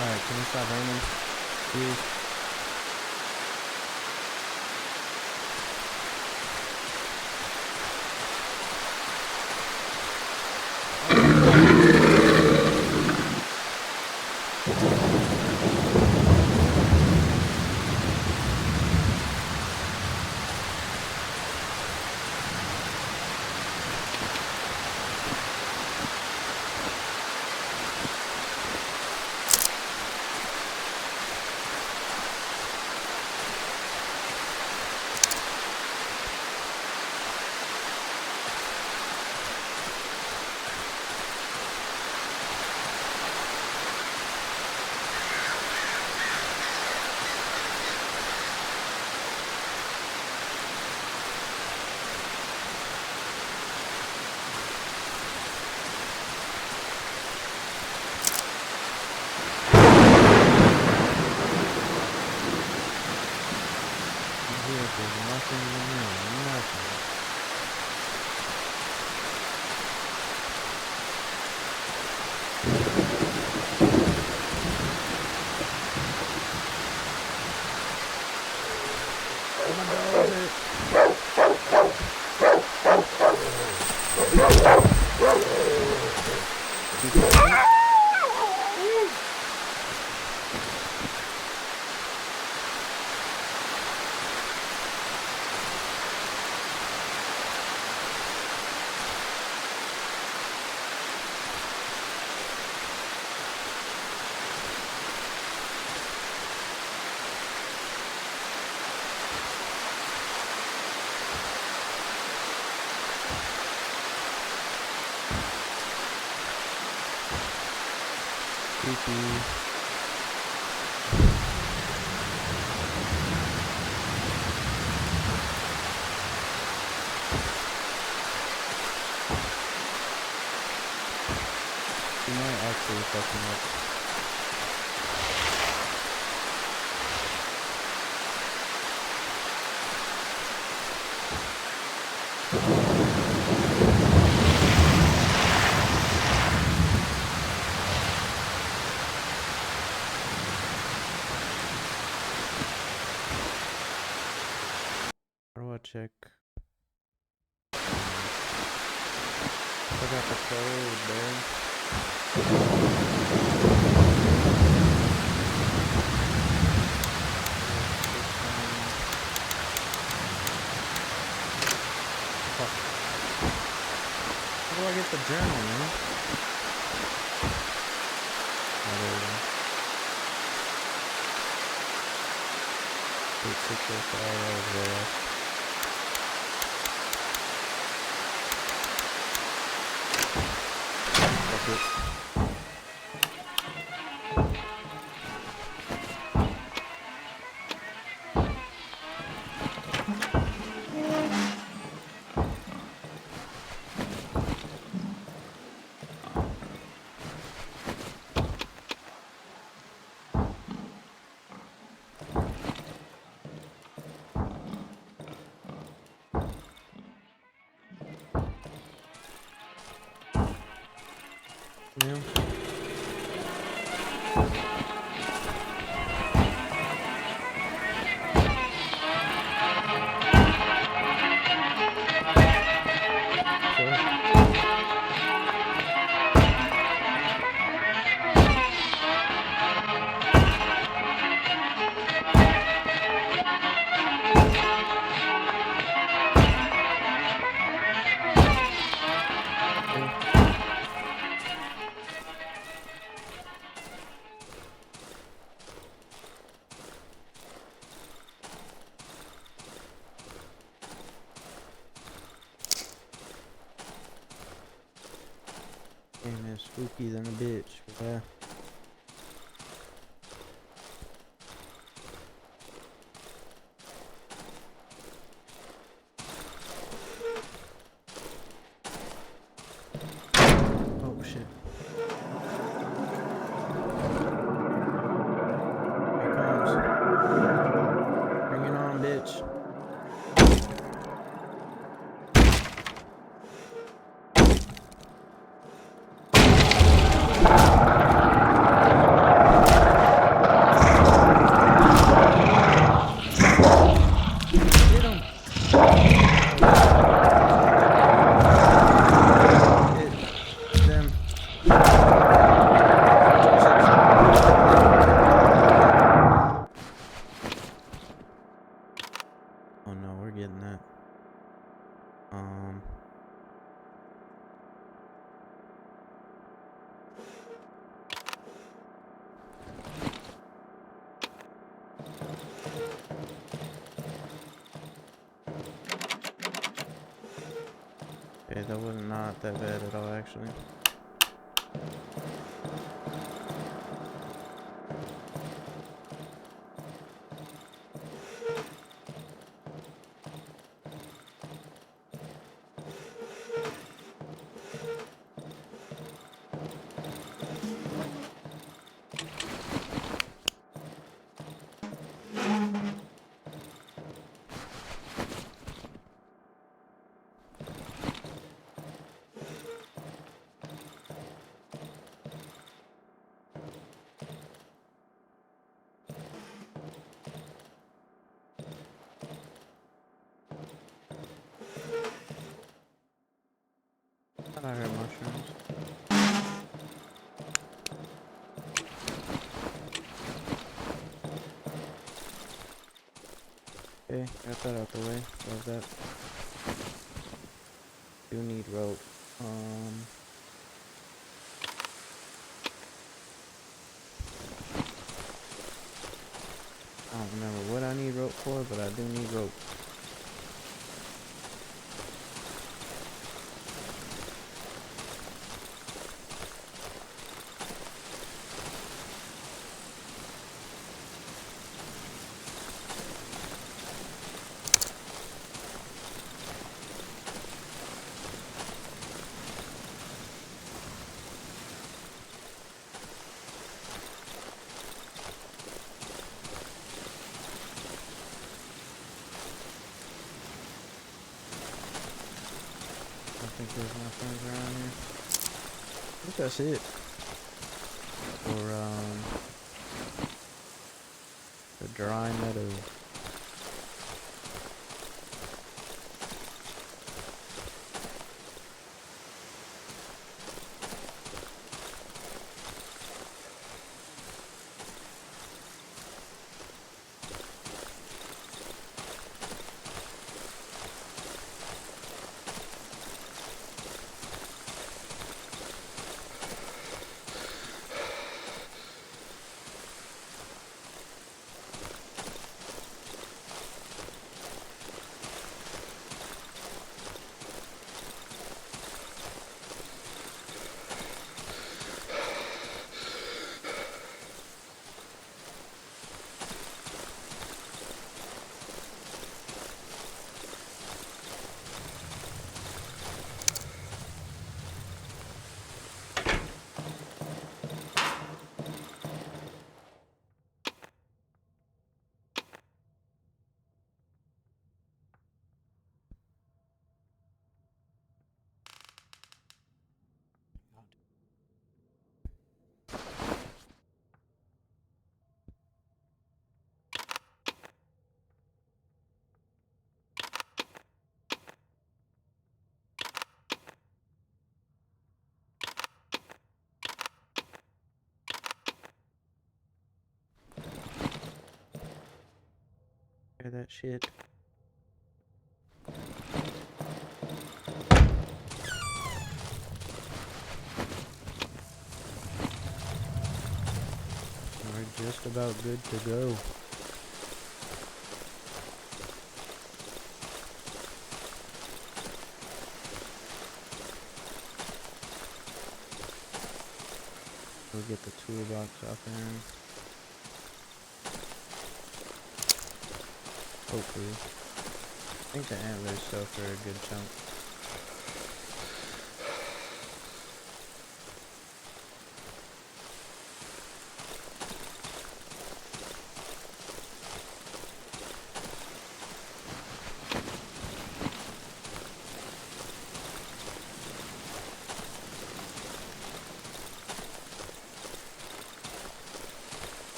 Alright, can you stop raining? Please. There's nothing in here. Nothing. Oh my dog hit. She might actually fucking up. How do I check? I got the code, man. Fuck. How do I get the journal, man? Oh, there we go. 8605, that was way off. That's it. Yeah. Damn, it's spooky than a bitch. Yeah. Oh shit. Here it comes. Bring it on, bitch. Okay, that was not that bad at all, actually. I heard mushrooms. Okay, got that out the way. Love that. Do need rope. I don't remember what I need rope for, but I do need rope. I think there's my friends around here. I think that's it for the Dry Meadow. Hear that shit. We're just about good to go. We'll get the toolbox up in. Hopefully. I think the antlers sell for a good chunk.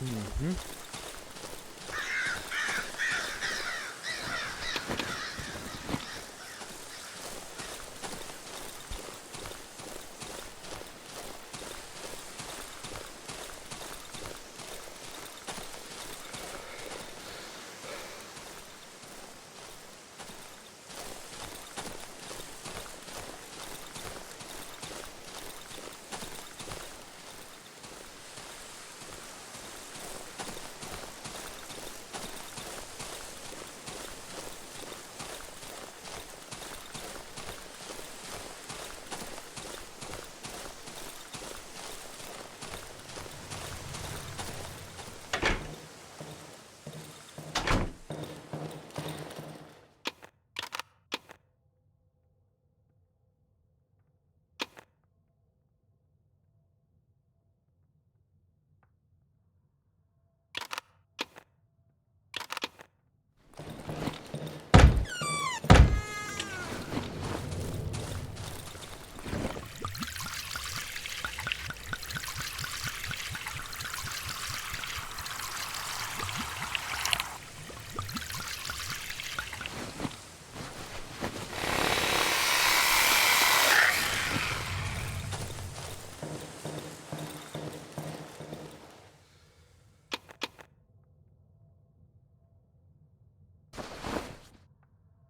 Mm-hmm.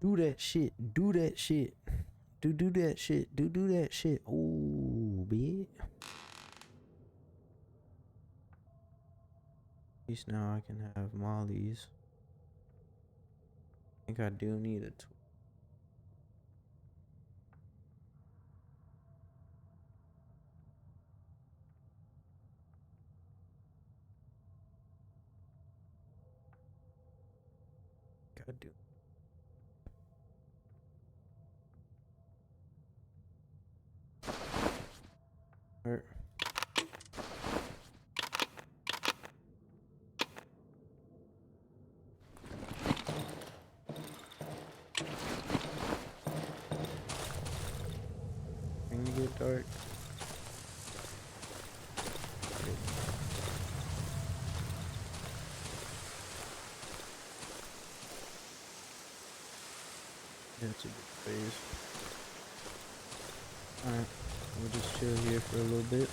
Do that shit. Do that shit. Do that shit. Do that shit. Ooh, bitch. At least now I can have mollies. I think I do need a tool. I do. Alright. Going to get dark. That's a good phase. Alright, we'll just chill here for a little bit.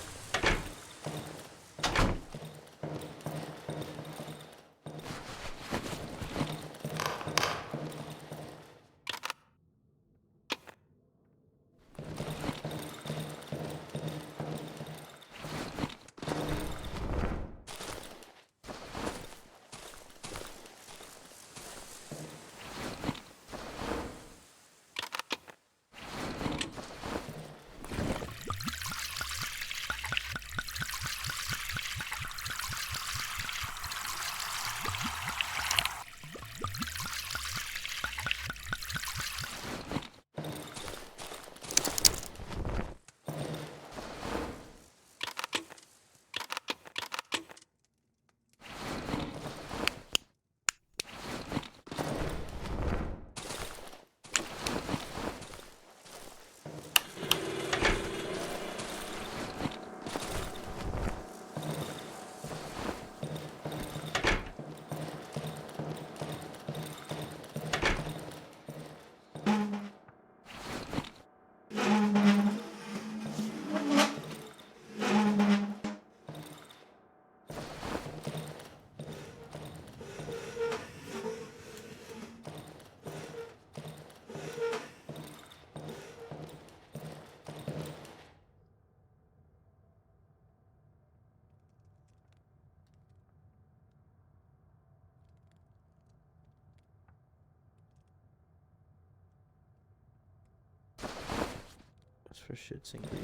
Just for shits and gigs.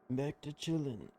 Back to chilling.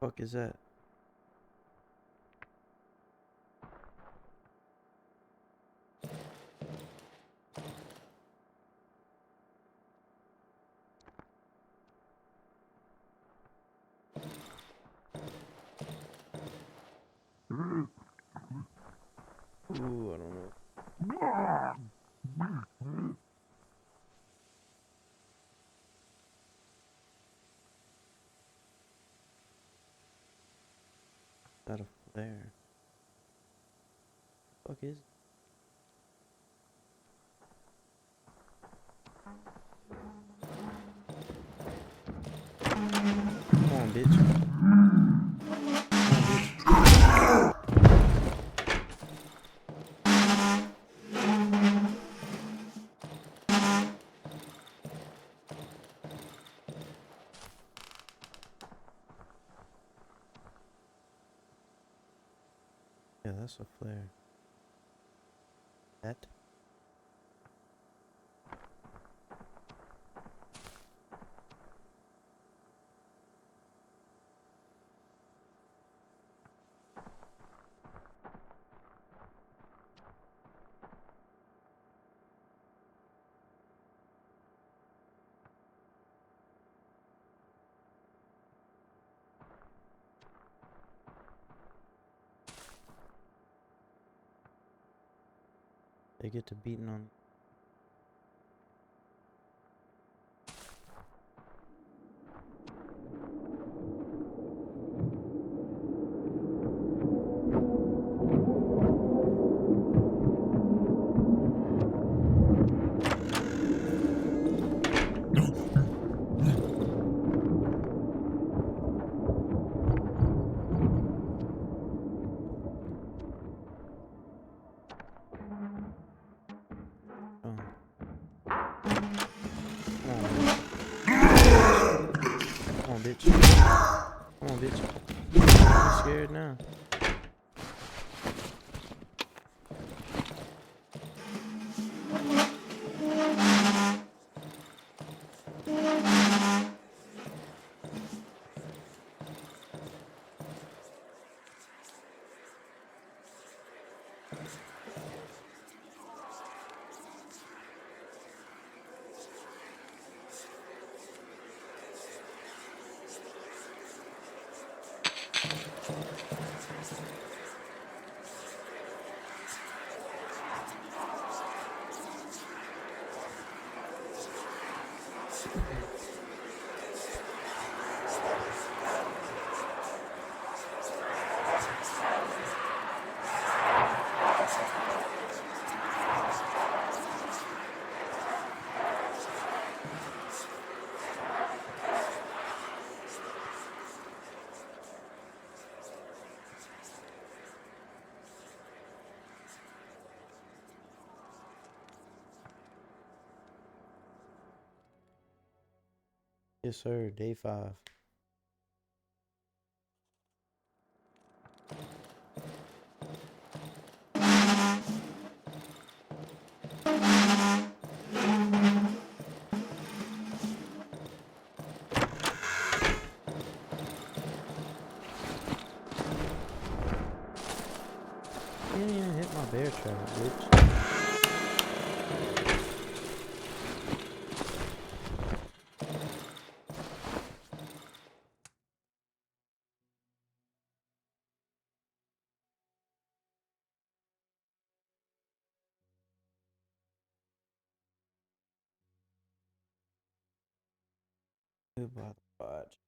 Fuck is that? Ooh, I don't know. Not a flare. Fuck is it? Come on, bitch. Yeah, that's a flare. That? They get to beating on. Oh. Come on, bitch. Come on, bitch. I'm scared now. Yes, sir. Day 5. You didn't even hit my bear trap, bitch. Goodbye, fudge.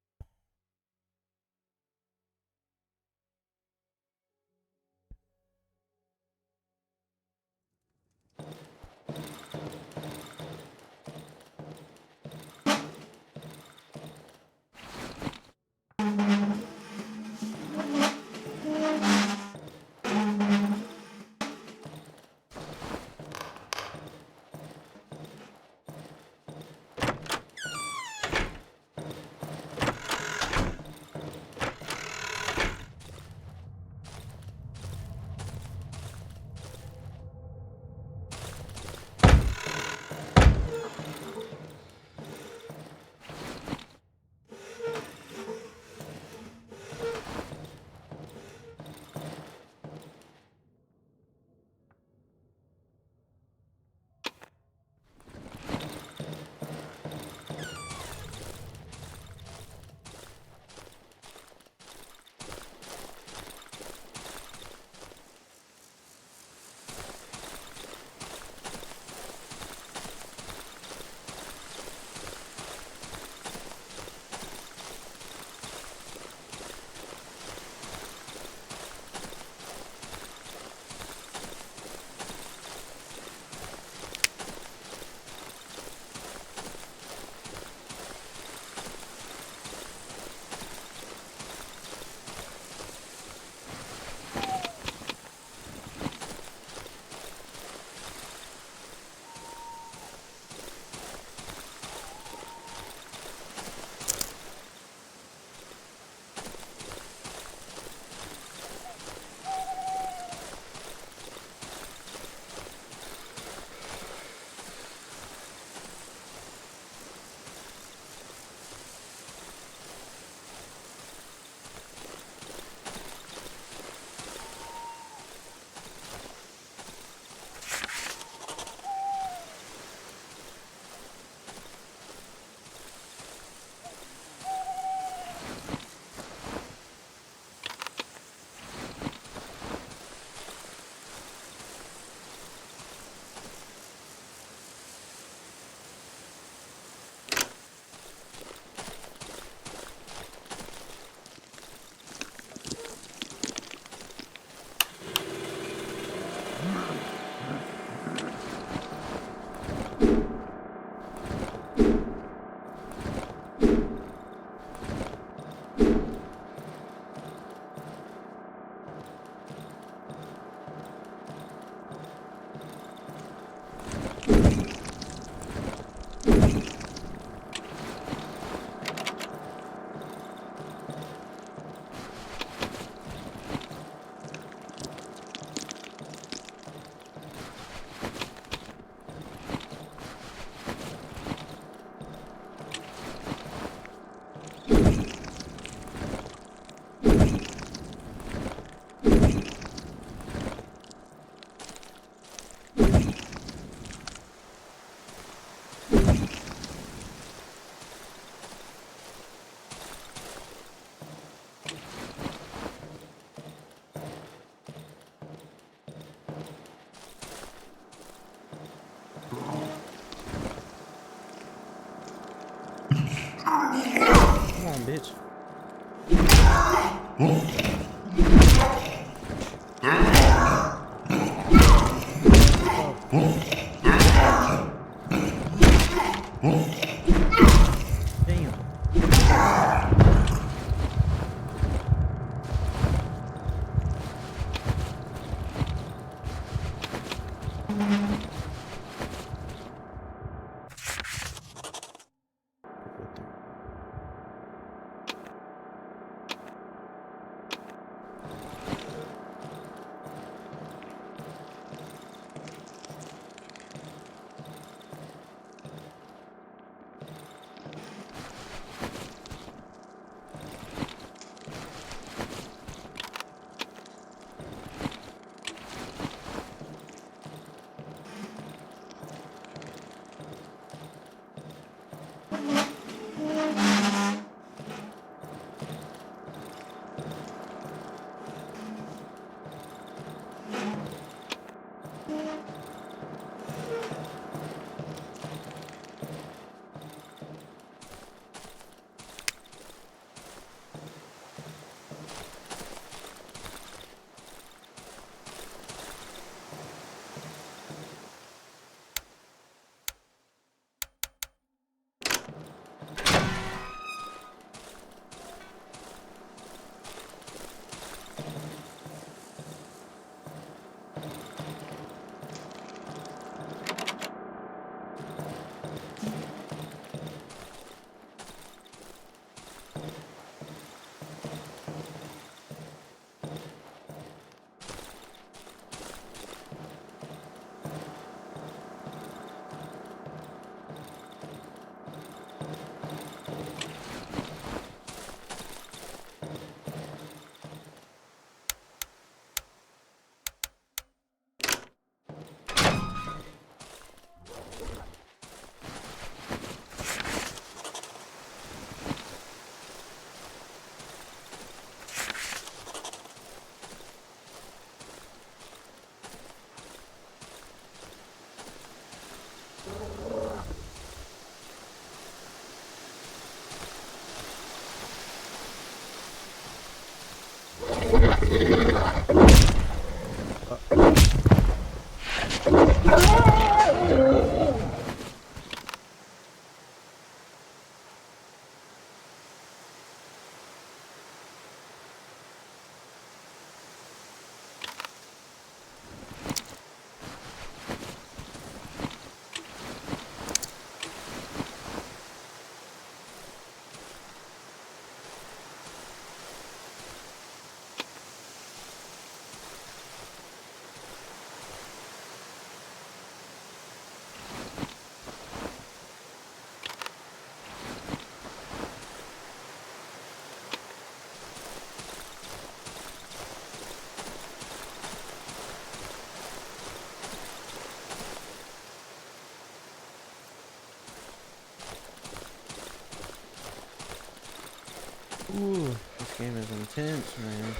on, bitch. Ooh, this game is intense, man.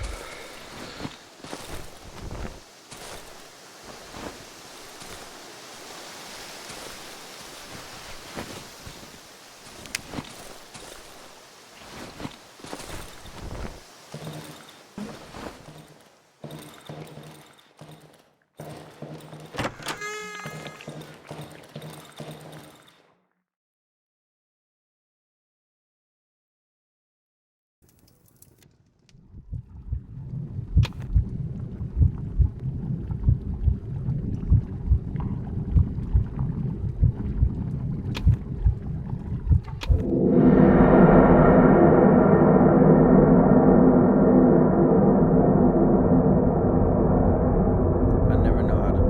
I never know how to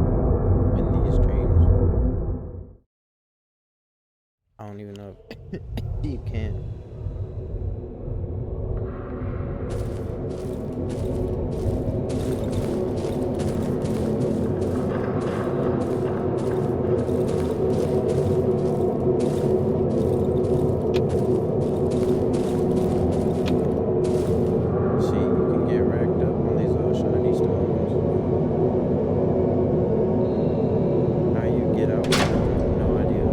win these streams. I don't even know if you can. See, you can get racked up on these little shiny stones. How you get out? No idea.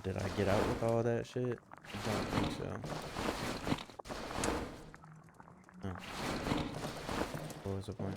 did I get out with all that shit? I don't think so. No. What was the point?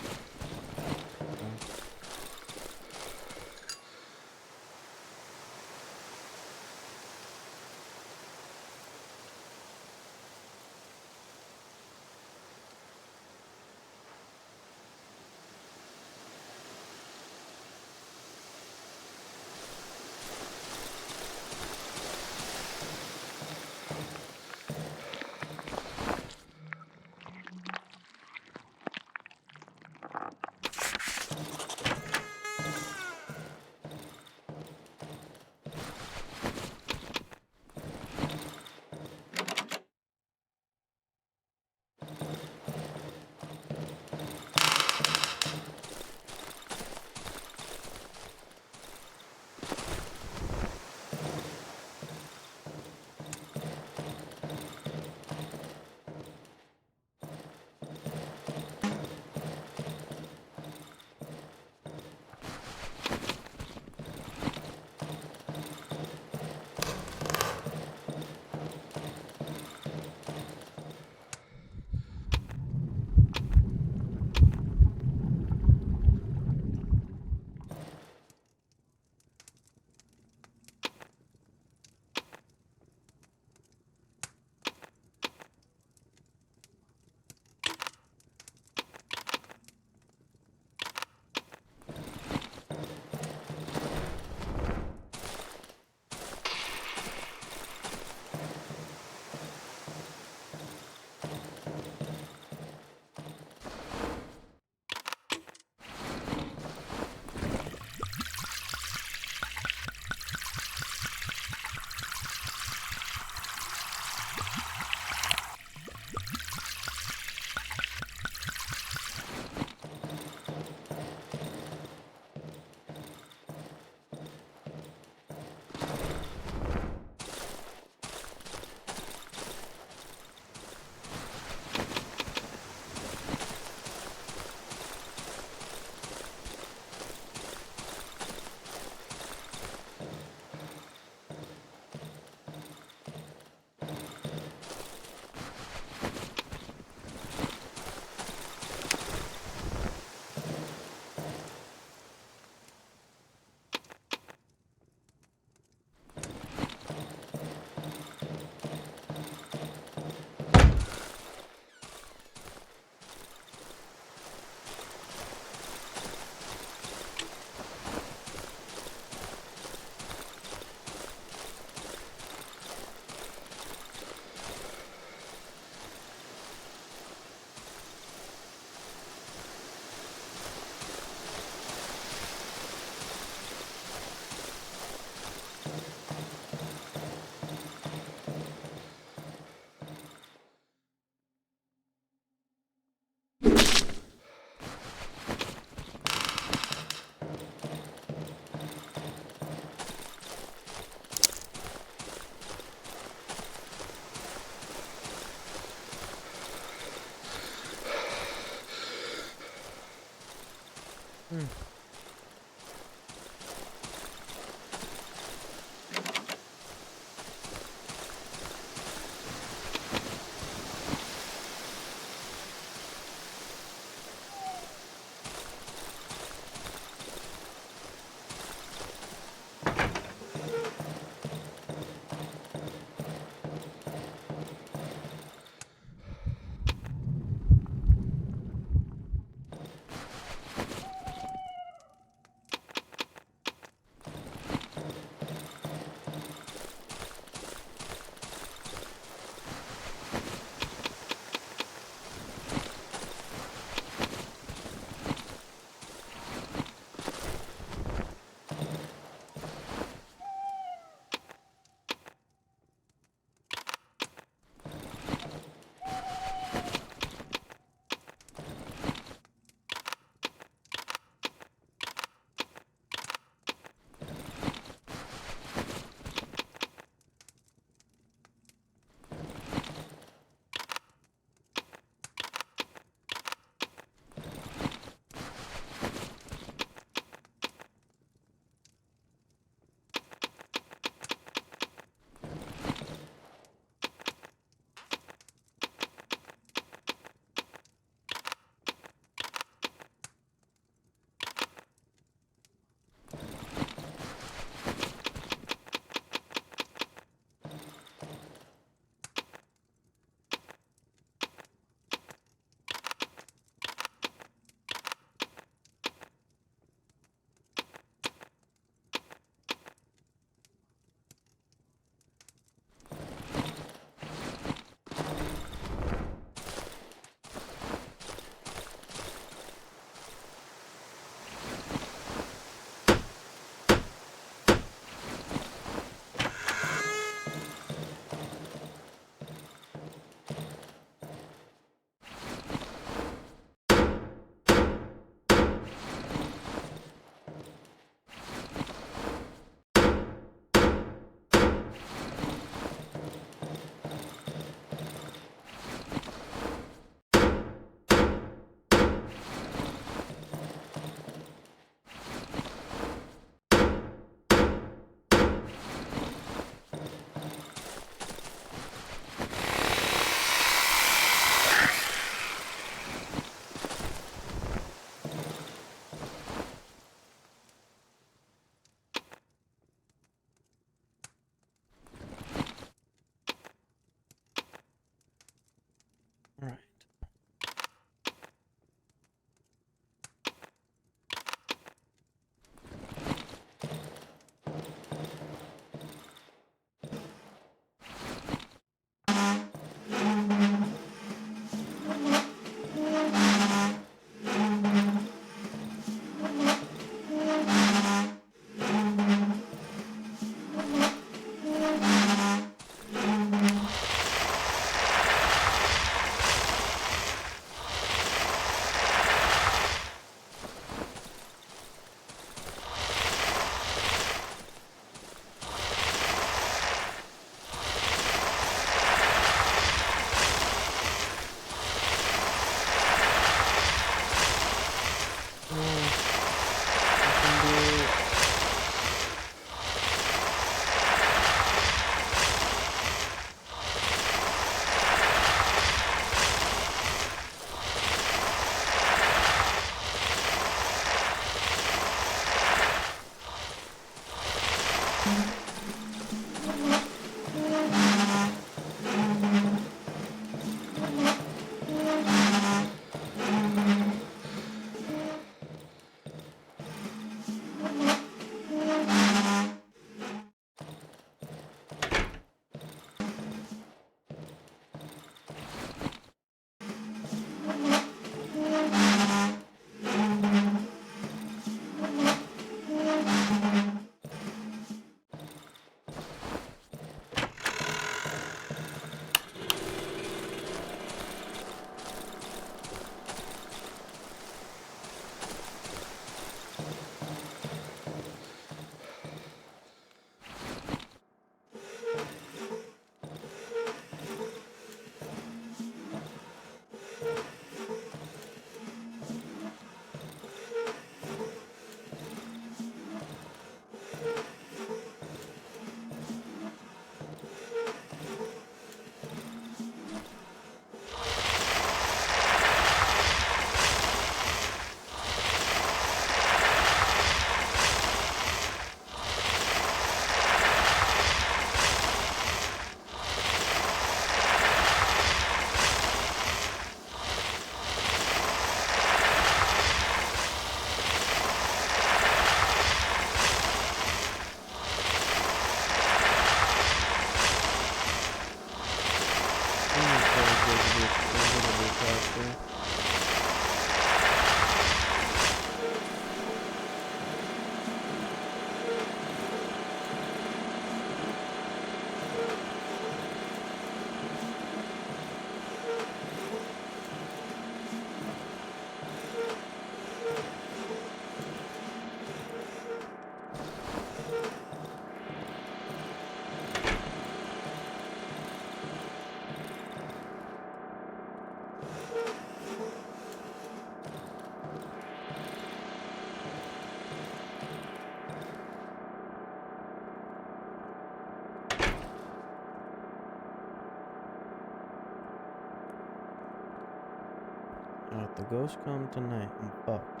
If the ghosts come tonight, I'm fucked.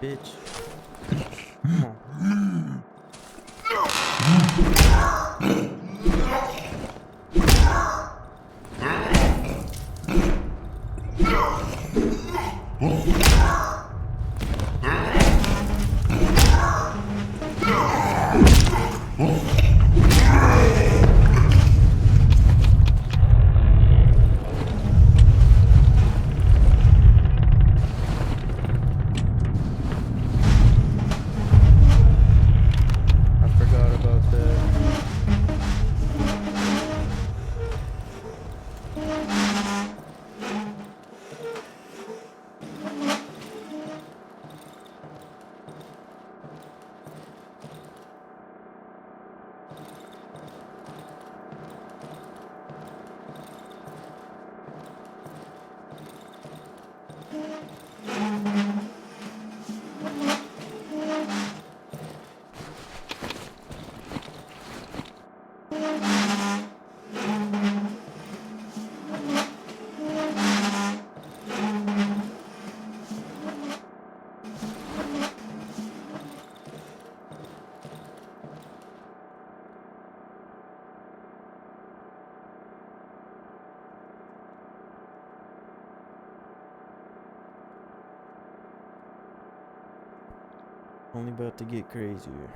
Bitch. Come on. I forgot about that. Only about to get crazier.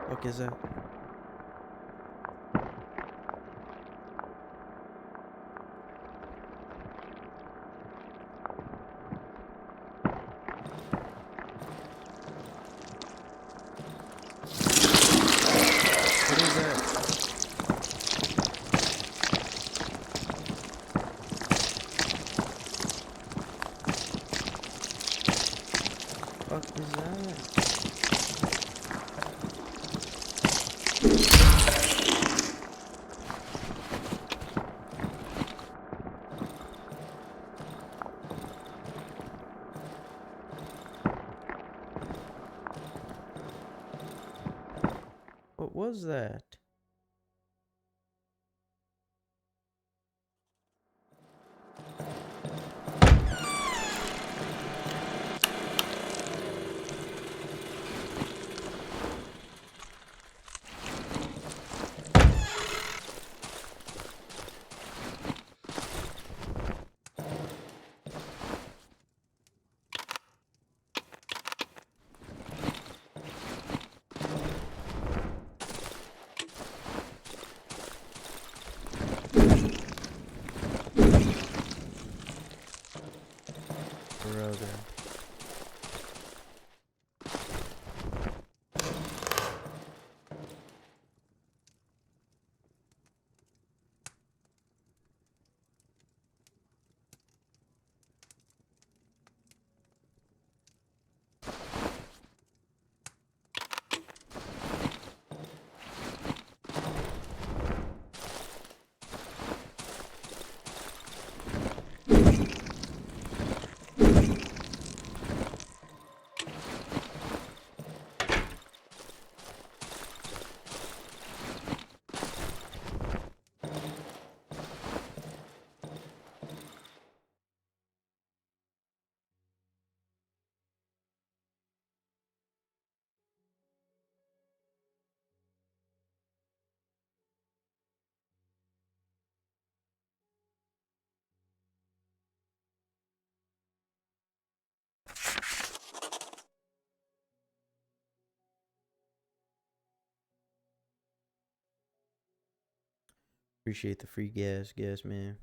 Fuck is that? What is that? Fuck is that? What was that? brother. Appreciate the free gas, man.